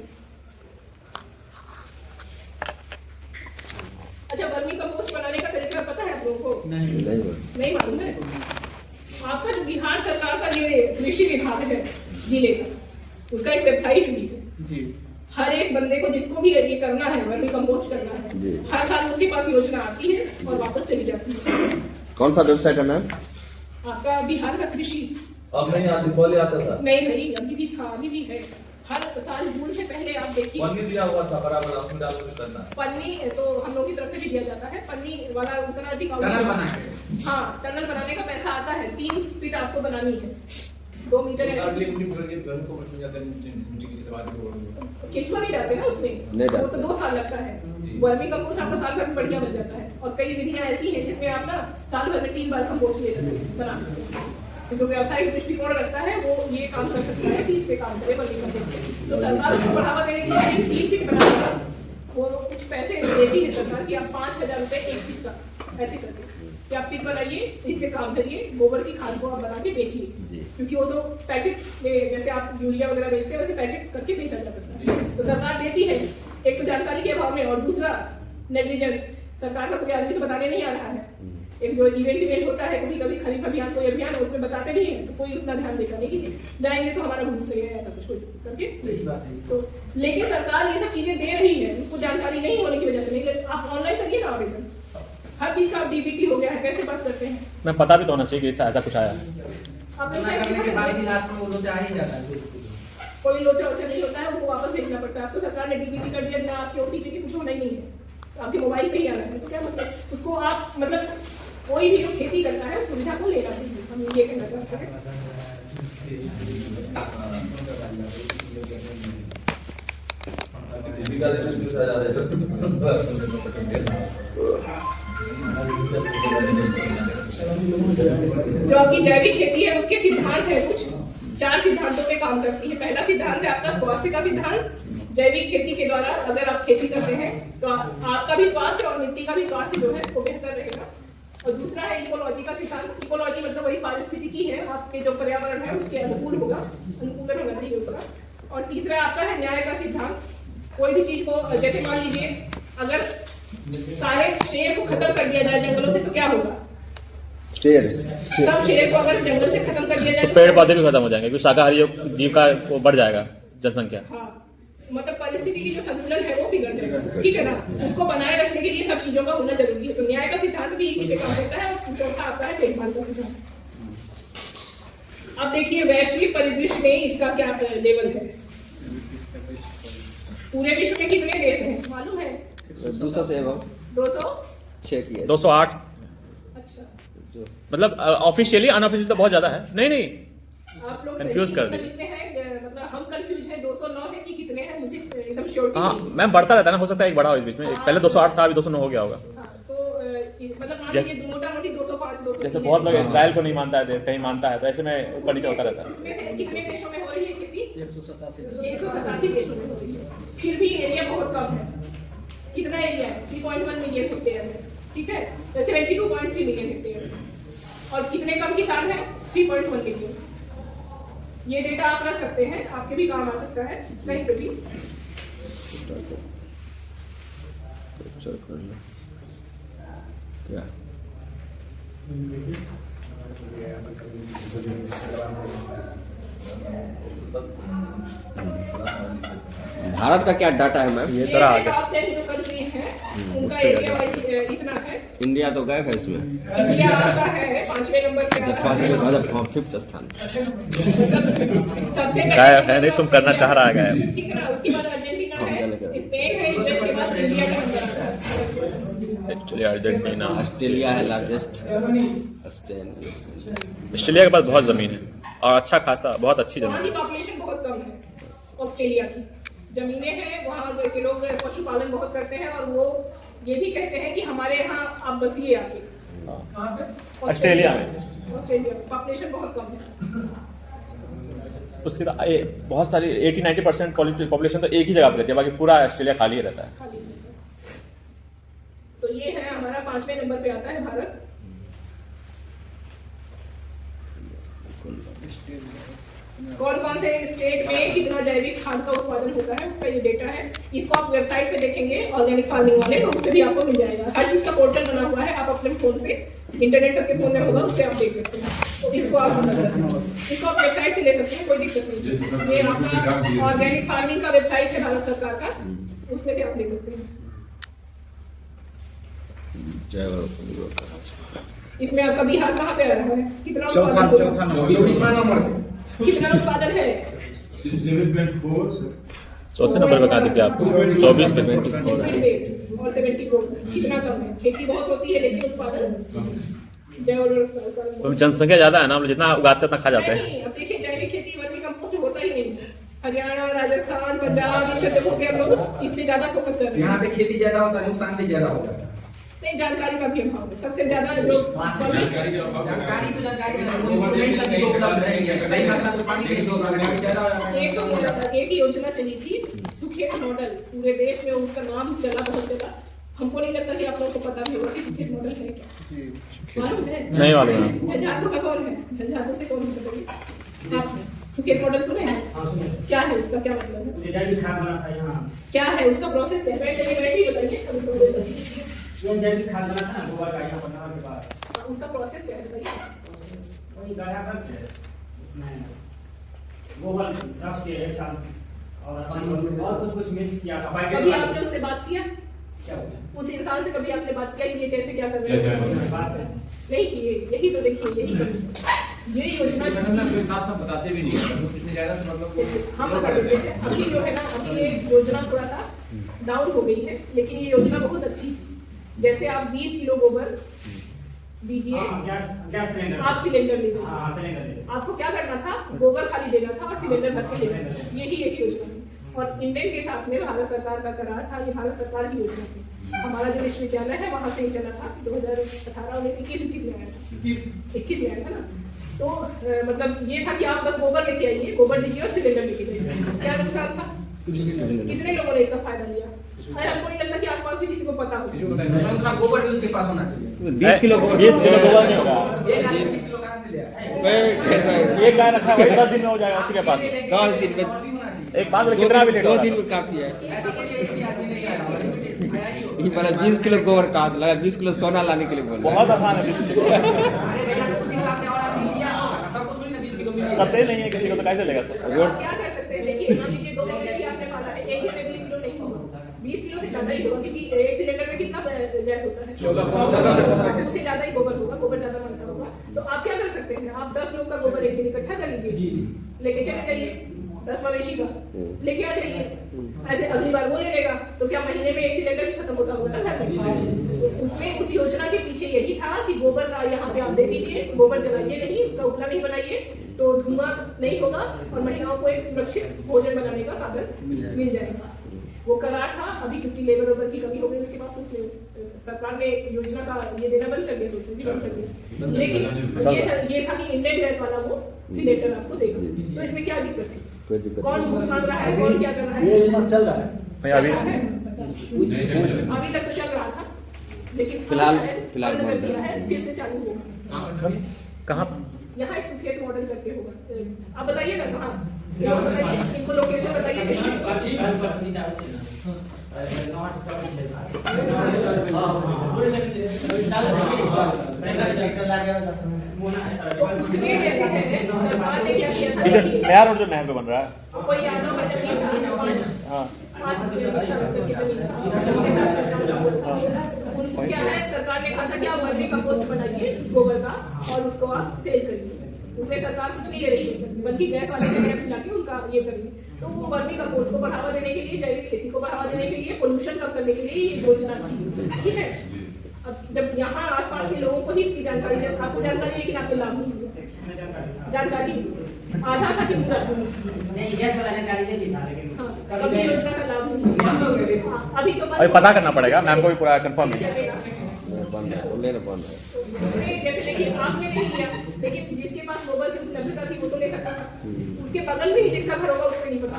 [SPEAKER 1] अच्छा, वर्मी कंपोस्ट बनाने का तरीका पता है आप लोगों को? नहीं मालूम है। आपका जो बिहार सरकार का ये कृषि विभाग है जिले का, उसका एक वेबसाइट भी है जी। हर एक बंदे को जिसको भी ये करना है, वर्मी कंपोस्ट करना है, हर साल उसके पास योजना आती है और वापस चली जाती है।
[SPEAKER 5] कौन सा वेबसाइट है मैम?
[SPEAKER 1] आपका बिहार का कृषि।
[SPEAKER 4] अब नहीं आता, पहले आता था।
[SPEAKER 1] नहीं भाई, अभी भी था, अभी भी है। हर साल जून से पहले आप देखिए
[SPEAKER 4] पन्नी दिया हुआ था बराबर, आपने डाल के करना है।
[SPEAKER 1] पन्नी तो हम लोग की तरफ से भी दिया जाता है, पन्नी वाला उतना अधिक हाँ, टनल बनाने का पैसा आता है, 3 फीट आपको बनानी है, 2 मीटर केचुआ नहीं डालते ना उसमें, वो तो 2 साल लगता है। वर्मी कंपोस्ट आपका साल भर में बढ़िया बन जाता है, और कई विधियां ऐसी हैं जिसमें आप ना साल भर में 3 बार कंपोस्ट ले सकते हैं, बना सकते हैं। तो जो व्यावसायिक दृष्टिकोण रखता है वो ये काम कर सकता है कि इस पे काम करे वर्मी कंपोस्ट। तो सरकार उसको बढ़ावा देने के लिए 3 फीट बनाने का वो कुछ पैसे देती है सरकार कि आप 5,000 रुपये 1 फीट का ऐसे करके कि आप पिट बनाइए, इस पे काम करिए, गोबर की खाद को आप बना के बेचिए, क्योंकि वो तो पैकेट में जैसे आप यूरिया वगैरह बेचते हैं वैसे पैकेट करके बेचा जा सकता है। तो सरकार देती है, एक तो जानकारी के अभाव में, और दूसरा नेग्लिजेंस, सरकार का कोई आदमी तो बताने नहीं आ रहा है। एक जो इवेंट होता है कभी कभी खरीफ अभियान, कोई अभियान उसमें बताते भी हैं, तो कोई उतना ध्यान देता नहीं कि जाएंगे तो हमारा घूस रही है, ऐसा कुछ करके। तो लेकिन सरकार ये सब चीजें दे रही है, उसको जानकारी नहीं होने की वजह से नहीं। आप ऑनलाइन करिए ना आवेदन, हर चीज का डीबीटी हो गया है, कैसे बात करते हैं।
[SPEAKER 3] मैं पता भी तो होना चाहिए कि ऐसा कुछ आया।
[SPEAKER 7] करने के बाद भी लास्ट में वो लोचा आ ही जाता है,
[SPEAKER 1] कोई लोचा वोचा नहीं होता है, उनको वापस भेजना पड़ता है। अब तो सरकार ने डीबीटी कर दिया, ना आपके ओटीपी की कुछ होना ही नहीं है, आपके मोबाइल पे ही आना है। तो क्या मतलब उसको आप मतलब कोई भी जो खेती करता है उस सुविधा को लेना चाहिए, हम ये कहना चाहते हैं। जो आपकी जैविक खेती है उसके सिद्धांत है, कुछ 4 सिद्धांतों पे काम करती है। पहला सिद्धांत है आपका स्वास्थ्य का सिद्धांत। जैविक खेती के द्वारा अगर आप खेती करते हैं तो आपका भी स्वास्थ्य और मिट्टी का भी स्वास्थ्य जो है वो बेहतर रहेगा। और दूसरा है इकोलॉजी का सिद्धांत। इकोलॉजी मतलब वही पारिस्थितिकी है, आपके जो पर्यावरण है उसके अनुकूल होगा, अनुकूलन होना चाहिए उसका। और तीसरा आपका है न्याय का सिद्धांत। कोई भी चीज को, जैसे मान लीजिए अगर सारे शेर को खत्म कर दिया जाए जंगलों से तो क्या होगा,
[SPEAKER 5] शेर
[SPEAKER 1] सब शेर को अगर जंगल से खत्म कर दिया जाए
[SPEAKER 3] तो पेड़ पौधे भी खत्म हो जाएंगे क्योंकि शाकाहारी जीव का वो बढ़ जाएगा जनसंख्या।
[SPEAKER 1] हाँ, मतलब परिस्थिति की जो संतुलन है वो बिगड़ जाएगा, ठीक है ना। उसको बनाए रखने के लिए सब चीजों का होना जरूरी है। तो न्याय का सिद्धांत भी इसी पे काम करता है। और चौथा आता है देखभाल का सिद्धांत। अब देखिए वैश्विक परिदृश्य में इसका क्या लेवल है। पूरे विश्व में कितने देश हैं मालूम है?
[SPEAKER 5] 200 से एवं
[SPEAKER 1] 206
[SPEAKER 5] की है
[SPEAKER 3] 208।
[SPEAKER 1] अच्छा,
[SPEAKER 3] मतलब ऑफिशियली अनऑफिशियल तो बहुत ज्यादा है। नहीं
[SPEAKER 1] आप लोग
[SPEAKER 3] कंफ्यूज कर दिए।
[SPEAKER 1] इसमें है, मतलब हम कंफ्यूज हैं। 209 है कि कितने हैं मुझे एकदम श्योरिटी
[SPEAKER 3] हाँ
[SPEAKER 1] नहीं है।
[SPEAKER 3] मैम बढ़ता रहता है ना, हो सकता है एक बड़ा हो इस बीच में। पहले 208 था, अभी 209 हो गया होगा।
[SPEAKER 1] हाँ, तो मतलब मान
[SPEAKER 3] जैसे-
[SPEAKER 1] लीजिए मोटा मोटी 205 203
[SPEAKER 3] जैसे बहुत लोग इसराइल को नहीं मानता है देश, कहीं मानता है, तो ऐसे में ऊपर नीचे होता रहता है।
[SPEAKER 1] इसमें से कितने देशों में हो रही है खेती?
[SPEAKER 2] 187
[SPEAKER 1] 187 देशों में हो रही है। फिर भी एरिया बहुत कम है। कितना एरिया है? 3.1 मिलियन हेक्टेयर है, ठीक है। 72.3 मिलियन हेक्टेयर। और कितने कम किसान हैं? 3.1 मिलियन। ये डेटा आप रख सकते हैं, आपके भी काम आ सकता है कहीं पे भी।
[SPEAKER 5] क्या भारत का क्या डाटा है मैम?
[SPEAKER 3] ये तरह आ गया।
[SPEAKER 1] टॉप 10 जो कंट्री हैं उनका
[SPEAKER 3] उसपे
[SPEAKER 1] एरिया वाइज इतना है।
[SPEAKER 5] इंडिया तो गए है इसमें,
[SPEAKER 1] इंडिया आपका है 5वें नंबर पे आता है।
[SPEAKER 5] 5th स्थान।
[SPEAKER 1] सबसे
[SPEAKER 3] गायब है नहीं, तुम करना चाह रहा है गायब।
[SPEAKER 1] ठीक है ना। उसके बाद अर्जेंटीना
[SPEAKER 5] हाँ, गलत
[SPEAKER 1] है,
[SPEAKER 5] है।
[SPEAKER 1] स्पेन है, यूएस के बाद इंडिया का नंबर आता है।
[SPEAKER 3] एक्चुअली अर्जेंटीना,
[SPEAKER 5] ऑस्ट्रेलिया है लार्जेस्ट, स्पेन।
[SPEAKER 3] ऑस्ट्रेलिया के पास बहुत जमीन है और अच्छा खासा बहुत अच्छी
[SPEAKER 1] वहाँ
[SPEAKER 3] जमीन
[SPEAKER 1] की पॉपुलेशन बहुत कम है। ऑस्ट्रेलिया की जमीनें हैं, वहाँ के लोग पशुपालन बहुत करते हैं। और वो ये भी कहते हैं कि हमारे यहाँ आप बसिए आके। कहाँ पे?
[SPEAKER 3] ऑस्ट्रेलिया में।
[SPEAKER 1] ऑस्ट्रेलिया में पॉपुलेशन बहुत कम है।
[SPEAKER 3] उसके बहुत सारी 80-90% पॉपुलेशन तो एक ही जगह पे रहती है, बाकी पूरा ऑस्ट्रेलिया खाली ही रहता है।
[SPEAKER 1] खाली। तो ये है हमारा 5वें नंबर पे आता है भारत। कौन कौन से स्टेट में कितना जैविक खाद का उत्पादन होता है उसका ये डेटा है। इसको आप वेबसाइट पे देखेंगे ऑर्गेनिक फार्मिंग वाले, तो उस पर भी आपको मिल जाएगा। हर चीज का पोर्टल बना हुआ है, आप अपने फोन से, इंटरनेट सबके फोन में होगा, उससे आप देख सकते हैं। तो इसको आप वेबसाइट से ले सकते हैं, कोई दिक्कत नहीं। ये आपका ऑर्गेनिक फार्मिंग का वेबसाइट है भारत सरकार का, उसमें से आप ले सकते हैं। इसमें आपका बिहार कहाँ पे आ रहा है? कितना
[SPEAKER 2] चौथा
[SPEAKER 1] उत्पादन?
[SPEAKER 2] नंबर।
[SPEAKER 1] कितना उत्पादन है?
[SPEAKER 6] 7.4
[SPEAKER 3] चौथे नंबर पे कहा देखिए आपको 24 पे।
[SPEAKER 1] लिक्विड वेस्ट और 74 कितना कम है। खेती बहुत होती है लेकिन उत्पादन जैव
[SPEAKER 3] तो जनसंख्या ज्यादा है ना, हम लोग जितना उगाते हैं उतना खा जाते हैं।
[SPEAKER 1] नहीं। अब देखिए जैविक खेती वर्मी कंपोस्ट होता ही नहीं। हरियाणा, राजस्थान, पंजाब, इससे देखो कि हम लोग इस पे ज्यादा फोकस कर रहे हैं।
[SPEAKER 7] यहाँ पे खेती ज्यादा होता है, नुकसान भी ज्यादा होता है।
[SPEAKER 1] नहीं, जानकारी का भी अभाव है सबसे ज्यादा। जो
[SPEAKER 6] जानकारी के अभाव में
[SPEAKER 7] जानकारी तो जानकारी है, वो इंस्ट्रूमेंट सब भी उपलब्ध नहीं है। सही मात्रा में पानी नहीं होगा, ज्यादा
[SPEAKER 1] एक योजना चली थी सुखेत मॉडल, पूरे देश में उसका नाम चला, बहुत चला। हमको नहीं लगता कि आप लोगों को पता भी होगा कि सुखेत मॉडल है क्या, मालूम है?
[SPEAKER 3] नहीं मालूम है।
[SPEAKER 1] झंझारपुर का कौन है? झंझारपुर से कौन है? आप सुखेत मॉडल सुने हैं? क्या है उसका, क्या मतलब है?
[SPEAKER 8] जैविक खाद बना था यहाँ।
[SPEAKER 1] क्या है उसका प्रोसेस? है बताइए।
[SPEAKER 8] ये जैविक खाद बना था गोबर का, यहाँ बनाने के बाद
[SPEAKER 1] उसका प्रोसेस क्या है बताइए।
[SPEAKER 8] वही गया करके उसमें गोबर रख के एक साथ और पानी और कुछ मिक्स किया था।
[SPEAKER 1] कभी आपने उससे बात किया?
[SPEAKER 8] क्या हो गया?
[SPEAKER 1] उस इंसान से कभी आपने बात किया कि ये कैसे क्या कर
[SPEAKER 6] क्या
[SPEAKER 1] रहे
[SPEAKER 6] क्या
[SPEAKER 1] हैं?
[SPEAKER 8] बात है।
[SPEAKER 1] नहीं किए। यही तो देखिए, यही करिए। ये योजना
[SPEAKER 7] कोई साफ साफ बताते भी नहीं है, कितनी ज्यादा से मतलब
[SPEAKER 1] हम बता देते हैं। अभी जो है ना, अभी ये योजना थोड़ा सा डाउन हो गई है, लेकिन ये योजना बहुत अच्छी थी। जैसे आप 20 किलो गोबर दीजिए,
[SPEAKER 8] हाँ, गैस सिलेंडर।
[SPEAKER 1] आप सिलेंडर लीजिए।
[SPEAKER 8] हाँ, सिलेंडर दे दो।
[SPEAKER 1] आपको क्या करना था? गोबर खाली देना था और सिलेंडर भर के देना था। यही एक योजना थी। और इंडियन के साथ में भारत सरकार का करार था। ये भारत सरकार की योजना थी। हमारा जो विश्वविद्यालय है वहाँ से ही चला था। 2018, 19, 21 में आया था। 21 में आया था ना। तो मतलब ये था कि आप बस गोबर लेके आइए, गोबर दीजिए और सिलेंडर लेके जाइए। क्या नुकसान था? कितने लोगों ने इसका फायदा लिया? अरे हमको नहीं लगता कि आसपास भी किसी को पता हो।
[SPEAKER 7] उतना गोबर भी उसके पास होना चाहिए।
[SPEAKER 5] 20 किलो गोबर
[SPEAKER 3] 20 किलो गोबर नहीं होगा।
[SPEAKER 7] एक आदमी 20 किलो कहाँ से ले आया?
[SPEAKER 3] एक गाय रखा है 10 दिन में हो जाएगा उसी के पास।
[SPEAKER 5] 10 दिन में
[SPEAKER 7] और भी होना चाहिए।
[SPEAKER 3] एक बात बोले कितना भी लेट
[SPEAKER 5] 2
[SPEAKER 3] होगा।
[SPEAKER 5] दिन में काफी है।
[SPEAKER 7] ऐसे करिए, इसलिए आदमी नहीं आया होगा, आया ही होगा।
[SPEAKER 5] ये बोला 20 किलो गोबर कहा लगा 20 किलो सोना लाने के लिए बोल रहा है।
[SPEAKER 3] बहुत आसान है 20 किलो
[SPEAKER 7] अरे भैया तो उसी हिसाब से और आदमी लिया होगा सबको थोड़ी ना 20 किलो मिलेगा।
[SPEAKER 3] पता ही नहीं है किसी को तो कैसे लेगा सर।
[SPEAKER 5] रोड
[SPEAKER 1] आप क्या कर सकते हैं, देखिए मान लीजिए 2 मवेशी आपने पाला है, एक ही में 20 किलो नहीं होगा, 20 किलो से ज्यादा ही होगा, क्योंकि एक सिलेंडर में कितना गैस होता है,
[SPEAKER 2] 14 से 15 के।
[SPEAKER 1] उससे ज्यादा ही गोबर होगा, गोबर ज्यादा बनता होगा। तो आप क्या कर सकते हैं, आप 10 लोग का गोबर एक दिन इकट्ठा कर लीजिए, लेके चले जाइए 10 मवेशी का लेके आ जाइए, ऐसे अगली बार वो ले लेगा, तो क्या महीने में एक सिलेंडर भी खत्म होता होगा ना घर में। उसमें उस योजना के पीछे यही था कि गोबर का यहाँ पे आप दे दीजिए, गोबर जलाइए नहीं, उसका उपला नहीं बनाइए, तो धुआं नहीं होगा और महिलाओं को एक सुरक्षित भोजन बनाने का साधन मिल जाएगा। वो करार था, अभी क्योंकि लेबर वेबर की कमी हो गई उसके पास उसने सरकार ने योजना का ये देना बंद कर दिया, तो भी बंद कर दिया। लेकिन ये था कि इंडियन गैस वाला वो सिलेंडर आपको देगा, तो इसमें क्या दिक्कत थी? कौन घूस मांग रहा है, कौन क्या कर रहा
[SPEAKER 8] ये
[SPEAKER 1] है?
[SPEAKER 8] योजना चल रहा है।
[SPEAKER 3] नहीं अभी
[SPEAKER 1] अभी तक तो चल रहा था, लेकिन
[SPEAKER 5] फिलहाल
[SPEAKER 1] बंद कर
[SPEAKER 5] बंद
[SPEAKER 1] दिया है, फिर से चालू होगा।
[SPEAKER 3] कहाँ
[SPEAKER 1] यहाँ एक सुखेत मॉडल करके होगा, आप बताइए ना कहाँ, यहाँ बताइए, इनको लोकेशन बताइए सही से। तो उसमें जैसे है, सरकार ने क्या किया था
[SPEAKER 3] ये जो
[SPEAKER 1] कि
[SPEAKER 3] नया रोड जो नहर पे बन रहा है
[SPEAKER 1] कोई यादव का जमीन था,
[SPEAKER 3] हाँ
[SPEAKER 1] पाँच उनको क्या है, सरकार ने कहा था कि आप वर्मी कंपोस्ट बनाइए गोबर का और उसको आप सेल करिए। उसमें सरकार कुछ नहीं ले रही है, बल्कि गैस वाले से गैस मिला के उनका ये करिए। तो वो वर्मी कंपोस्ट को बढ़ावा देने के लिए, जैविक खेती को बढ़ावा देने के लिए, पोल्यूशन कम करने के लिए ये योजना थी, ठीक है। अब जब यहाँ आसपास के लोगों को ही इसकी जानकारी है, आपको जानकारी है लेकिन आपको लाभ नहीं हुआ, जानकारी आधा था कि पूरा
[SPEAKER 8] नहीं, गैस वाला जानकारी नहीं था, लेकिन
[SPEAKER 1] हाँ, कभी योजना का लाभ नहीं हुआ। हाँ, अभी तो
[SPEAKER 3] अभी पता करना पड़ेगा, मैम को भी पूरा कंफर्म नहीं है।
[SPEAKER 5] बंद है, बोले ना बंद है।
[SPEAKER 1] उसमें जैसे देखिए आपने नहीं लिया, लेकिन जिसके पास गोबर की उपलब्धता थी वो तो ले सकता था, उसके बगल में ही जिसका घर होगा उसको नहीं पता,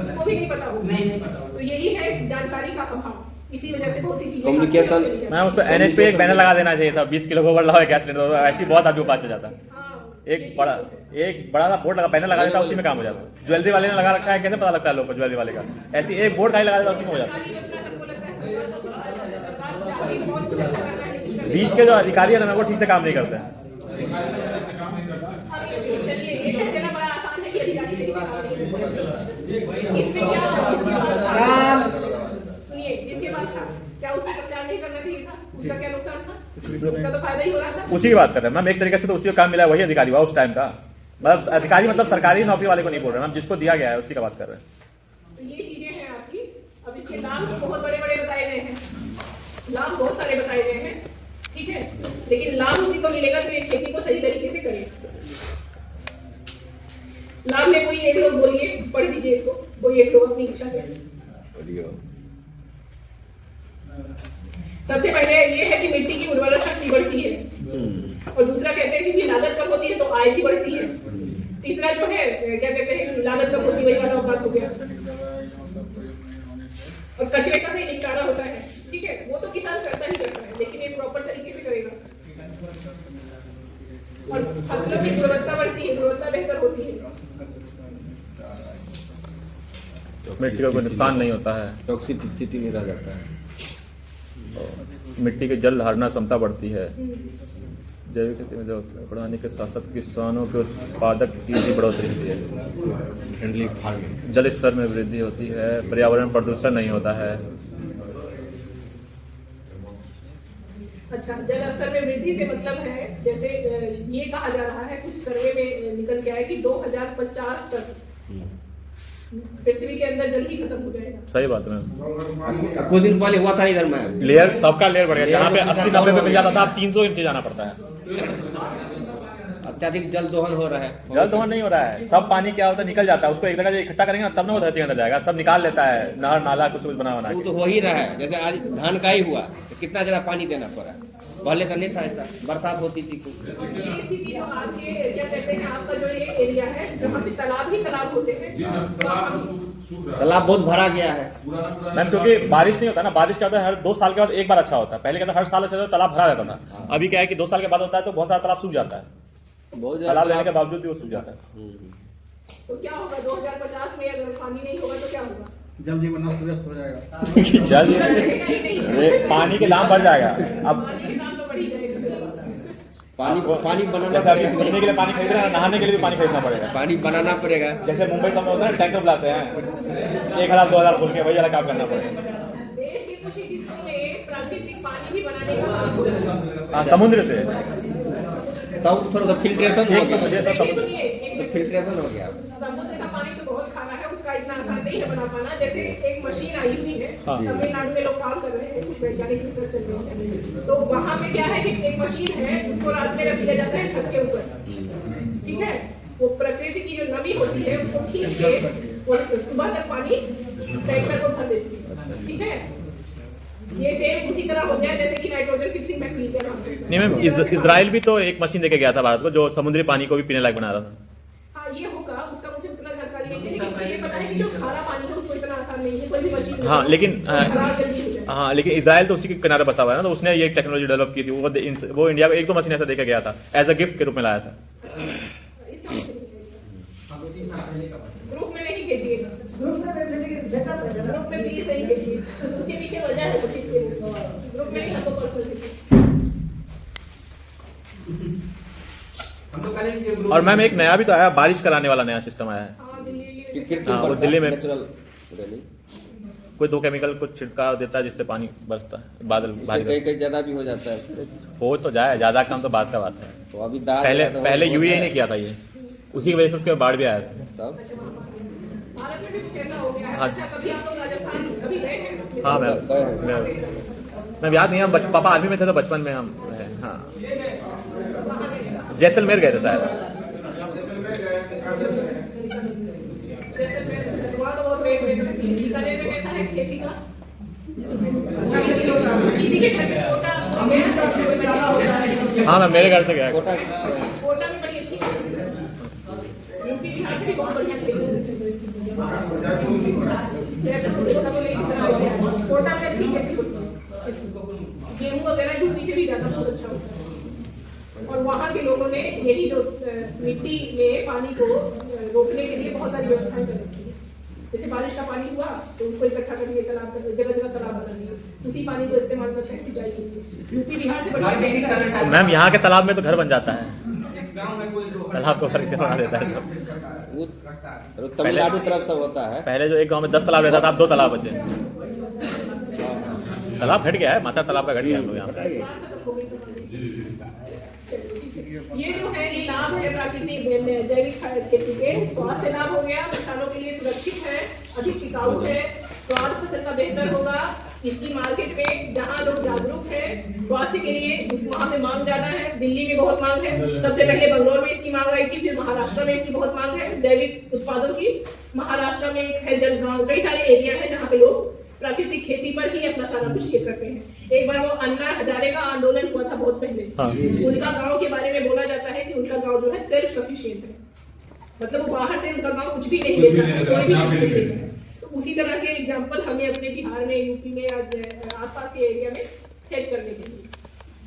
[SPEAKER 1] उसको भी नहीं पता होगा।
[SPEAKER 8] नहीं पता।
[SPEAKER 1] तो यही है जानकारी का अभाव, इसी वजह से बहुत सी चीजें
[SPEAKER 5] Communication-
[SPEAKER 3] मैम उस पर NH पे एक बैनर लगा देना चाहिए था, 20 किलो गोबर लाओ गैस सिलेंडर, ऐसी बहुत आदमी पास चल जाता। एक बड़ा सा बोर्ड लगा, पैनल लगा देता, उसी में काम हो जाता। ज्वेलरी वाले ने लगा रखा है, कैसे पता लगता है लोग को ज्वेलरी वाले का? ऐसी एक बोर्ड खाली लगा देता, उसी में हो जाता।
[SPEAKER 1] सबको लगता है सरकार चाहती है बहुत कुछ अच्छा कर रहा है, लेकिन
[SPEAKER 3] बीच के जो अधिकारी है ना वो ठीक से काम नहीं करते हैं।
[SPEAKER 1] चलिए ये कह देना बड़ा आसान है कि अधिकारी से किसी काम नहीं करते। इसमें क्या सुनिए, जिसके पास था क्या उसको प्रचार नहीं करना चाहिए था? उसका क्या नुकसान था? उसका तो फायदा ही हो रहा था।
[SPEAKER 3] उसी की बात कर रहे हैं मैम, एक तरीके से तो उसी को काम मिला है, वही अधिकारी हुआ उस टाइम का। मतलब अधिकारी मतलब सरकारी नौकरी वाले को नहीं बोल रहे मैम, जिसको दिया गया है उसी का बात कर रहे हैं।
[SPEAKER 1] तो ये चीजें हैं आपकी। अब इसके लाभ तो बहुत बड़े बड़े बताए गए हैं, लाभ बहुत सारे बताए गए हैं, ठीक है, लेकिन लाभ उसी को मिलेगा तो एक खेती को सही तरीके से करेगा। लाभ में कोई एक लोग बोलिए, पढ़ दीजिए इसको, कोई एक लोग अपनी इच्छा से। सबसे पहले ये है कि मिट्टी की उर्वरक शक्ति बढ़ती है, और दूसरा कहते हैं कि लागत कम होती है तो आय भी बढ़ती है। तीसरा जो है क्या कहते हैं, लागत कम होती है, वही वाला बात हो गया। और कचरे का सही निपटारा होता है, ठीक है, वो तो किसान करता ही करता है, लेकिन एक प्रॉपर तरीके से करेगा। और फसलों की गुणवत्ता बढ़ती है, गुणवत्ता बेहतर होती है,
[SPEAKER 3] मिट्टी का कोई नुकसान नहीं होता है,
[SPEAKER 5] टॉक्सिसिटी नहीं रह जाता है,
[SPEAKER 3] मिट्टी की जल धारणा क्षमता बढ़ती है, जैविक खेती में बढ़ाने के साथ साथ किसानों के उत्पादक की भी बढ़ोतरी होती है, जल स्तर में वृद्धि होती है, पर्यावरण प्रदूषण नहीं होता है।
[SPEAKER 1] अच्छा, जल स्तर में वृद्धि से मतलब है, जैसे ये कहा जा रहा है, कुछ सर्वे में निकल के आया कि 2050 तक पृथ्वी के अंदर जल ही खत्म हो जाएगा।
[SPEAKER 3] सही बात है।
[SPEAKER 5] कुछ दिन पहले हुआ था इधर में
[SPEAKER 3] लेयर सबका लेयर बढ़ गया, जहाँ पे 80-90 पे मिल जाता था, अब 300 नीचे जाना पड़ता है।
[SPEAKER 5] अत्यधिक जल दोहन हो रहा है।
[SPEAKER 3] जल दोहन नहीं हो रहा है, सब पानी क्या होता है निकल जाता है, उसको एक जगह जब इकट्ठा करेंगे ना तब ना वो धरती के अंदर जाएगा, सब निकाल लेता है, नहर नाला कुछ कुछ बना
[SPEAKER 5] वो तो हो ही रहा है। जैसे आज धान का ही हुआ तो कितना ज्यादा पानी देना पड़ा, पहले तो नहीं था ऐसा, बरसात होती थी।
[SPEAKER 1] ये स्थिति जो आपके क्या कहते हैं, आपका जो ये एरिया है जहाँ पे तालाब ही तालाब होते हैं,
[SPEAKER 5] तालाब बहुत भरा गया है
[SPEAKER 3] मैम, क्योंकि बारिश नहीं होता ना, बारिश क्या होता है हर 2 साल के बाद एक बार अच्छा होता है, पहले क्या था हर साल अच्छा होता तालाब भरा रहता था, अभी क्या है कि 2 साल के बाद होता है तो बहुत सारा तालाब सूख जाता है,
[SPEAKER 5] बहुत
[SPEAKER 3] तालाब रहने के बावजूद भी वो सूख जाता है।
[SPEAKER 1] तो क्या होगा 2050 में अगर पानी नहीं होगा तो क्या होगा?
[SPEAKER 2] जल जीवन अस्त व्यस्त हो जाएगा।
[SPEAKER 1] रहेगा ही नहीं।
[SPEAKER 3] अरे पानी के दाम बढ़ जाएगा अब।
[SPEAKER 1] पानी के दाम तो बढ़ ही जाएगा, मुझे लगता है।
[SPEAKER 5] पानी बनाना
[SPEAKER 3] जैसे अभी
[SPEAKER 5] पड़ेगा।
[SPEAKER 3] पीने के लिए पानी खरीद रहे हैं, नहाने के लिए भी पानी खरीदना पड़ेगा।
[SPEAKER 5] पानी बनाना पड़ेगा।
[SPEAKER 3] जैसे मुंबई सब में होता है ना, टैंकर बुलाते हैं 1000-2000 खोल के, वही वाला काम करना पड़ेगा।
[SPEAKER 1] देश के कुछ हिस्सों में प्राकृतिक पानी भी बनाने का काम हो रहा है।
[SPEAKER 3] हाँ, समुद्र से।
[SPEAKER 5] तब थोड़ा सा फिल्ट्रेशन हो
[SPEAKER 3] एक तो
[SPEAKER 5] गया।
[SPEAKER 3] मुझे तो समुद्र
[SPEAKER 5] तो फिल्ट्रेशन हो गया।
[SPEAKER 1] समुद्र का पानी तो बहुत खारा है, उसका इतना आसान नहीं है बना पाना। जैसे एक मशीन आई हुई है,
[SPEAKER 3] हाँ।
[SPEAKER 1] तमिलनाडु में लोग काम कर रहे हैं, कुछ वैज्ञानिक रिसर्च चल रही है। तो वहाँ पे क्या है कि एक मशीन है, उसको रात में रख दिया जाता है छत के ऊपर, ठीक है। वो प्रकृति की जो नमी होती है उसको खींच के वो सुबह तक पानी टैंकर को भर देती है, ठीक है। ये सेम उसी तरह हो गया जैसे कि नाइट्रोजन फिक्सिंग बैक्टीरिया।
[SPEAKER 3] नहीं मैम, इजराइल भी तो एक मशीन देके गया था भारत को, जो समुद्री पानी को भी पीने लायक बना रहा था।
[SPEAKER 1] हाँ, ये होगा, उसका मुझे उतना जानकारी नहीं है, लेकिन मुझे ये पता है कि जो खारा पानी है उसको इतना आसान नहीं है, कोई भी मशीन
[SPEAKER 3] हाँ, लेकिन
[SPEAKER 1] खराब जल्दी हो जाए।
[SPEAKER 3] हाँ, लेकिन इजराइल तो उसी के किनारे बसा हुआ है ना, तो उसने ये टेक्नोलॉजी डेवलप की थी। वो इंडिया को 1-2 मशीन ऐसा देके गया था, एज अ गिफ्ट के रूप में लाया था।
[SPEAKER 1] इसका मुझे नहीं पता। ग्रुप में नहीं भेजिएगा, ग्रुप में प्लीज नहीं भेजिए, उसके पीछे वजह है कुछ इसके। ग्रुप में नहीं, हमको पर्सनल भेजिए।
[SPEAKER 7] हम तो पहले नीचे ग्रुप
[SPEAKER 3] और मैम एक नया भी तो आया, बारिश कराने वाला नया सिस्टम आया है।
[SPEAKER 1] हाँ, दिल्ली
[SPEAKER 5] कृत्रिम
[SPEAKER 3] हाँ, वो
[SPEAKER 5] वर्षा,
[SPEAKER 3] दिल्ली में-
[SPEAKER 5] नेचुरल रैनी।
[SPEAKER 3] कोई 2 केमिकल कुछ छिड़काव देता है जिससे पानी बरसता है, बादल
[SPEAKER 5] इससे
[SPEAKER 3] भारी
[SPEAKER 5] कहीं कहीं ज्यादा भी हो जाता है।
[SPEAKER 3] हो तो जाए, ज्यादा काम तो बात का बात है।
[SPEAKER 5] तो अभी दाल
[SPEAKER 3] पहले यूएई ने किया था ये, उसी की वजह से उसके बाढ़ भी आया था।
[SPEAKER 5] तब
[SPEAKER 1] भारत में भी कुछ ऐसा हो गया है।
[SPEAKER 3] हाँ।
[SPEAKER 1] अच्छा, कभी आप लोग राजस्थान कभी गए हैं?
[SPEAKER 3] हाँ मैम, मैं याद नहीं, हम पापा आर्मी में थे तो बचपन में हम रहे। हाँ, जैसलमेर गए थे शायद।
[SPEAKER 1] जैसे वहाँ तो बहुत रेट रहती है। बीकानेर में कैसा है खेती का? किसी के घर से कोटा
[SPEAKER 3] हाँ मैम, मेरे घर से गया।
[SPEAKER 5] कोटा
[SPEAKER 1] कोटा में बड़ी अच्छी यूपी बिहार से भी बहुत बढ़िया खेती कोटा में अच्छी खेती होती है। गेहूं वगैरह यूपी से भी ज्यादा बहुत अच्छा होता है। और वहाँ के लोगों ने यही जो मिट्टी में पानी को रोकने के लिए बहुत सारी व्यवस्थाएं कर रखी है। जैसे बारिश का पानी हुआ तो उसको इकट्ठा करके तालाब, जगह जगह तालाब बना लिए, उसी पानी को इस्तेमाल करके सिंचाई की। यूपी बिहार से बढ़िया खेती कर रहे हैं।
[SPEAKER 3] मैम यहाँ के तालाब में तो घर बन जाता है,
[SPEAKER 7] एक गांव में कोई जो
[SPEAKER 3] तालाब को भर के बना देता है सब।
[SPEAKER 5] वो तमिलनाडु तरफ से होता है।
[SPEAKER 3] पहले जो एक गांव में 10 तालाब रहता था, अब 2 तालाब बचे। तालाब घट गया है, माता तालाब का घट गया है हम लोग यहाँ पे।
[SPEAKER 1] ये जो है ये लाभ है प्राकृतिक जैविक खेती के। स्वास्थ्य लाभ हो गया, किसानों के लिए सुरक्षित है, अधिक टिकाऊ है, स्वाद फसल का बेहतर होगा। इसकी मार्केट में जहाँ लोग जागरूक है स्वास्थ्य के लिए, उस वहाँ पे मांग ज्यादा है। दिल्ली में बहुत मांग है, सबसे पहले बंगलोर में इसकी मांग आई थी, फिर महाराष्ट्र में इसकी बहुत मांग है जैविक उत्पादों की। महाराष्ट्र में एक है जलगांव, कई सारे एरिया है जहाँ पे लोग प्राकृतिक खेती पर ही अपना सारा कुछ ये करते हैं। एक बार वो अन्ना हजारे का आंदोलन हुआ था बहुत पहले।
[SPEAKER 3] हाँ।
[SPEAKER 1] उनका गांव के बारे में बोला जाता है कि उनका गांव जो है सेल्फ सफिशिएंट है, मतलब वो बाहर से उनका गांव कुछ भी नहीं लेता है, कोई भी नहीं लेता है। तो उसी तरह के एग्जाम्पल हमें अपने बिहार में, यूपी में, आसपास के एरिया में सेट करने चाहिए।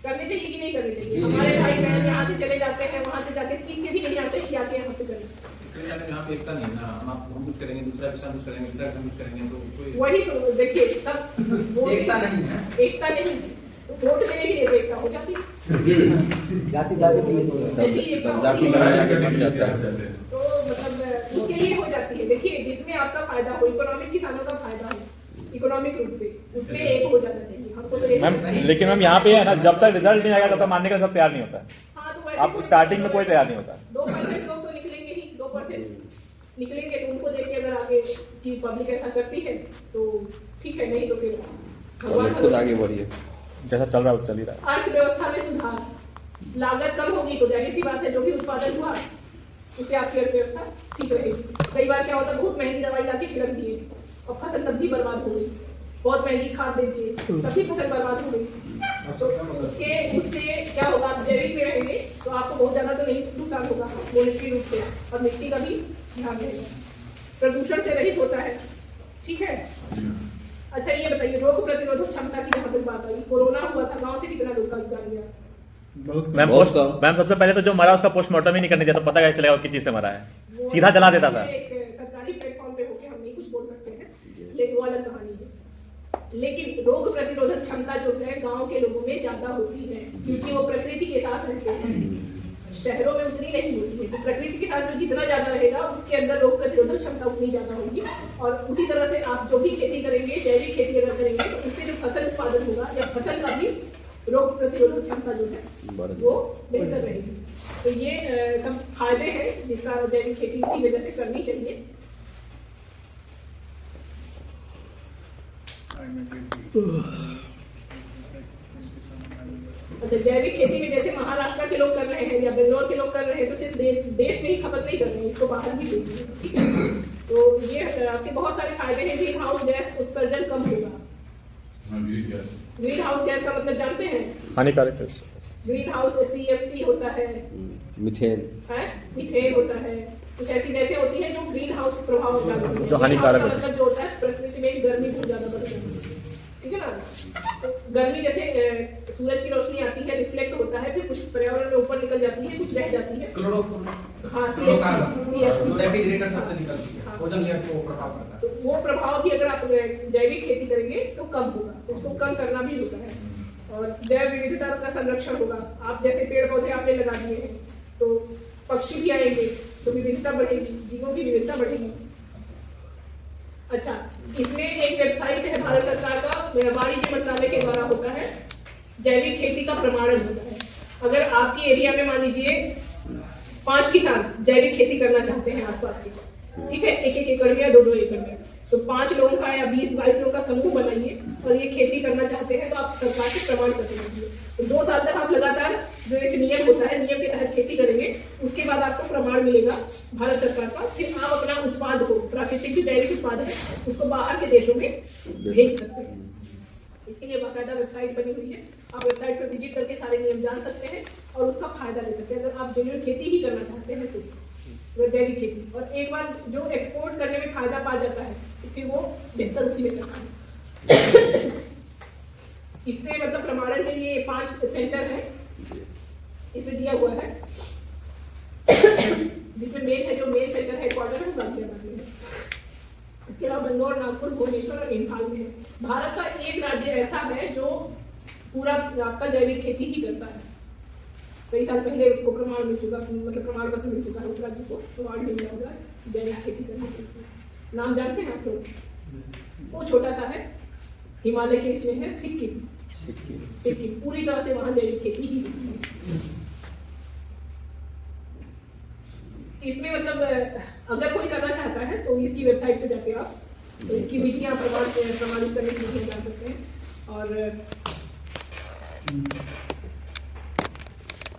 [SPEAKER 1] करने चाहिए कि नहीं करने चाहिए? हमारे भाई बहन यहाँ से चले जाते हैं, वहाँ से जाके सीख के भी नहीं आते कि आके यहाँ पे करें।
[SPEAKER 7] यहाँ पे एकता नहीं ना, हम कुछ करेंगे, दूसरा किसान कुछ करेंगे, दूसरा किसान कुछ करेंगे, तो कोई
[SPEAKER 1] वही तो देखिए, सब
[SPEAKER 7] एकता नहीं है।
[SPEAKER 1] एकता नहीं, तो वोट देने के लिए एकता हो जाती है।
[SPEAKER 8] जाति जाति के लिए
[SPEAKER 5] तब जाति में जाके बढ़ जाता है।
[SPEAKER 1] तो मतलब उसके लिए हो जाती है। देखिए, जिसमें आपका फायदा हो, इकोनॉमिक किसानों का फायदा हो इकोनॉमिक रूप से, उसमें एक हो जाना चाहिए। हमको तो
[SPEAKER 3] मैम लेकिन मैम यहाँ पे है ना, जब तक रिजल्ट नहीं आएगा तब तक मानने का सब तैयार नहीं होता है।
[SPEAKER 1] हाँ, तो वैसे
[SPEAKER 3] आप स्टार्टिंग में कोई तैयार नहीं होता।
[SPEAKER 1] 2% लोग तो निकलेंगे ही, 2% निकलेंगे, तो उनको देख के अगर आगे की पब्लिक ऐसा करती है तो ठीक है, नहीं तो फिर भगवान
[SPEAKER 5] खुद आगे बढ़िए।
[SPEAKER 3] जैसा चल रहा है वो चल ही रहा है।
[SPEAKER 1] अर्थव्यवस्था में सुधार, लागत कम होगी तो जाहिर सी बात है जो भी उत्पादन हुआ उससे आपकी अर्थव्यवस्था ठीक रहेगी। कई बार क्या होता है, बहुत महंगी दवाई लाके छिड़क दिए और फसल तब भी बर्बाद हो गई, बहुत महंगी खाद दे दिए तब भी फसल बर्बाद हो गई। तो उससे क्या होगा, आप जैविक में रहेंगे तो आपको बहुत ज्यादा तो नहीं नुकसान होगा मॉनेटरी रूप से, और मिट्टी का भी ध्यान रहेगा, प्रदूषण से रहित होता है। ठीक है, अच्छा ये बताइए, रोग प्रतिरोधक क्षमता की जहाँ तक बात आई, कोरोना हुआ था, गांव से कितना लोग का जान गया?
[SPEAKER 2] बहुत
[SPEAKER 3] मैम
[SPEAKER 5] बहुत कम।
[SPEAKER 3] मैम सबसे पहले तो जो मरा उसका पोस्टमार्टम ही नहीं करने दिया, तो पता कैसे चलेगा किस चीज से मरा है? सीधा जला देता था।
[SPEAKER 1] एक सरकारी प्लेटफॉर्म पे होके हम नहीं कुछ बोल सकते हैं, वो अलग कहानी है। लेकिन रोग प्रतिरोधक क्षमता जो है गांव के लोगों में ज्यादा होती है, क्योंकि वो प्रकृति के साथ रहते हैं। शहरों में उतनी नहीं होती है, तो प्रकृति के साथ जितना ज्यादा रहेगा उसके अंदर रोग प्रतिरोधक क्षमता उतनी ज्यादा होगी। और उसी तरह से आप जो भी खेती करेंगे, जैविक खेती अगर करेंगे, तो उससे जो फसल उत्पादन होगा या फसल का भी रोग प्रतिरोधक क्षमता जो है वो बेहतर रहेगी। तो ये सब फायदे हैं जिसका जैविक खेती इसी वजह से करनी चाहिए। अच्छा, जैविक खेती में जैसे महाराष्ट्र के लोग कर रहे हैं या बेंगलोर के लोग कर रहे हैं, तो सिर्फ देश में ही खपत नहीं कर रहे हैं, इसको बाहर भी भेज रहे हैं। तो ये आपके बहुत सारे फायदे हैं। ग्रीन हाउस गैस उत्सर्जन कम होगा। ग्रीन हाउस गैस का मतलब जानते हैं?
[SPEAKER 3] हानिकारक है।
[SPEAKER 1] ग्रीन हाउस CFC होता है, मीथेन होता है, कुछ ऐसी गैसें होती हैं जो ग्रीन हाउस प्रभाव डालती हैं।
[SPEAKER 3] जो हानिकारक
[SPEAKER 1] है, मतलब जो होता है प्रकृति में गर्मी बहुत ज्यादा बढ़ जाती है, ठीक है ना। तो गर्मी जैसे सूरज की रोशनी आती है, रिफ्लेक्ट होता है, फिर कुछ पर्यावरण में ऊपर निकल जाती है, कुछ रह जाती है। हाँ, CFC
[SPEAKER 7] रेफ्रिजरेटर सबसे निकलती है, ओजोन लेयर को प्रभाव करता है।
[SPEAKER 1] तो वो प्रभाव भी अगर आप जैविक खेती करेंगे तो कम होगा, उसको कम करना भी होता है। और जैव विविधता का संरक्षण होगा। आप जैसे पेड़ पौधे आपने लगा दिए हैं, तो पक्षी भी आएंगे, तो विविधता बढ़ेगी, जीवों की विविधता बढ़ेगी। अच्छा, इसमें एक वेबसाइट है भारत सरकार का, वाणिज्य मंत्रालय के द्वारा होता है, जैविक खेती का प्रमाणन होता है। अगर आपकी एरिया में मान लीजिए 5 किसान जैविक खेती करना चाहते हैं आसपास के, ठीक है, 1-1 एकड़ में या 2-2 एकड़ में, तो 5 लोगों का या 20-22 लोगों का समूह बनाइए और ये खेती करना चाहते हैं, तो आप सरकार से प्रमाण पत्र लीजिए। तो 2 साल तक आप लगातार जो एक नियम होता है, नियम के तहत खेती करेंगे, उसके बाद आपको प्रमाण मिलेगा भारत सरकार का, फिर आप अपना उत्पाद को, प्राकृतिक जो जैविक उत्पाद है, उसको बाहर के देशों में भेज सकते हैं। इसके लिए बाकायदा वेबसाइट बनी हुई है, आप वेबसाइट पर विजिट करके सारे नियम जान सकते हैं और उसका फायदा ले सकते हैं, अगर आप जेन्युइन खेती ही करना चाहते हैं तो जैविक खेती। और एक बार जो एक्सपोर्ट करने में फायदा पा जाता है, तो फिर वो बेहतर उसी में करता है। इसमें मतलब प्रमाणन के लिए 5 सेंटर है, इसमें दिया हुआ है, जिसमें मेन है, जो मेन सेंटर हेडक्वार्टर है गाजियाबाद में है। इसके अलावा बेंगलोर, नागपुर, भुवनेश्वर और इम्फाल में है। भारत का एक राज्य ऐसा है जो पूरा आपका जैविक खेती ही करता है। कई साल पहले उसको प्रमाण मिल चुका, मतलब प्रमाण पत्र मिल चुका है, उस राज्य को अवार्ड मिल गया होगा जैविक खेती करने के लिए। नाम जानते हैं आप लोग? वो छोटा सा है, हिमालय के इसमें है, सिक्किम पूरी तरह से वहाँ जैविक खेती ही होती है। इसमें मतलब अगर कोई करना चाहता है तो इसकी वेबसाइट पे जाके आप तो इसकी विधियाँ प्रमाणित करने की विधियाँ जान सकते हैं। और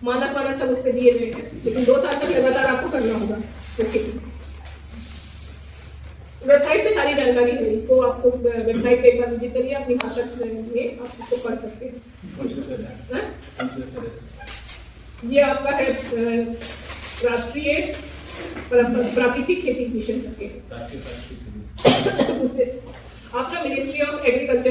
[SPEAKER 1] मानक सब उस पर दिए गए हैं, लेकिन 2 साल तक लगातार आपको करना होगा खेती। वेबसाइट पे सारी जानकारी है, इसको आपको वेबसाइट पे एक बार विजिट करिए, अपनी भाषा में आप इसको पढ़ सकते हैं। ये आपका है राष्ट्रीय प्राकृतिक खेती मिशन करके, उसमें आपका मिनिस्ट्री ऑफ एग्रीकल्चर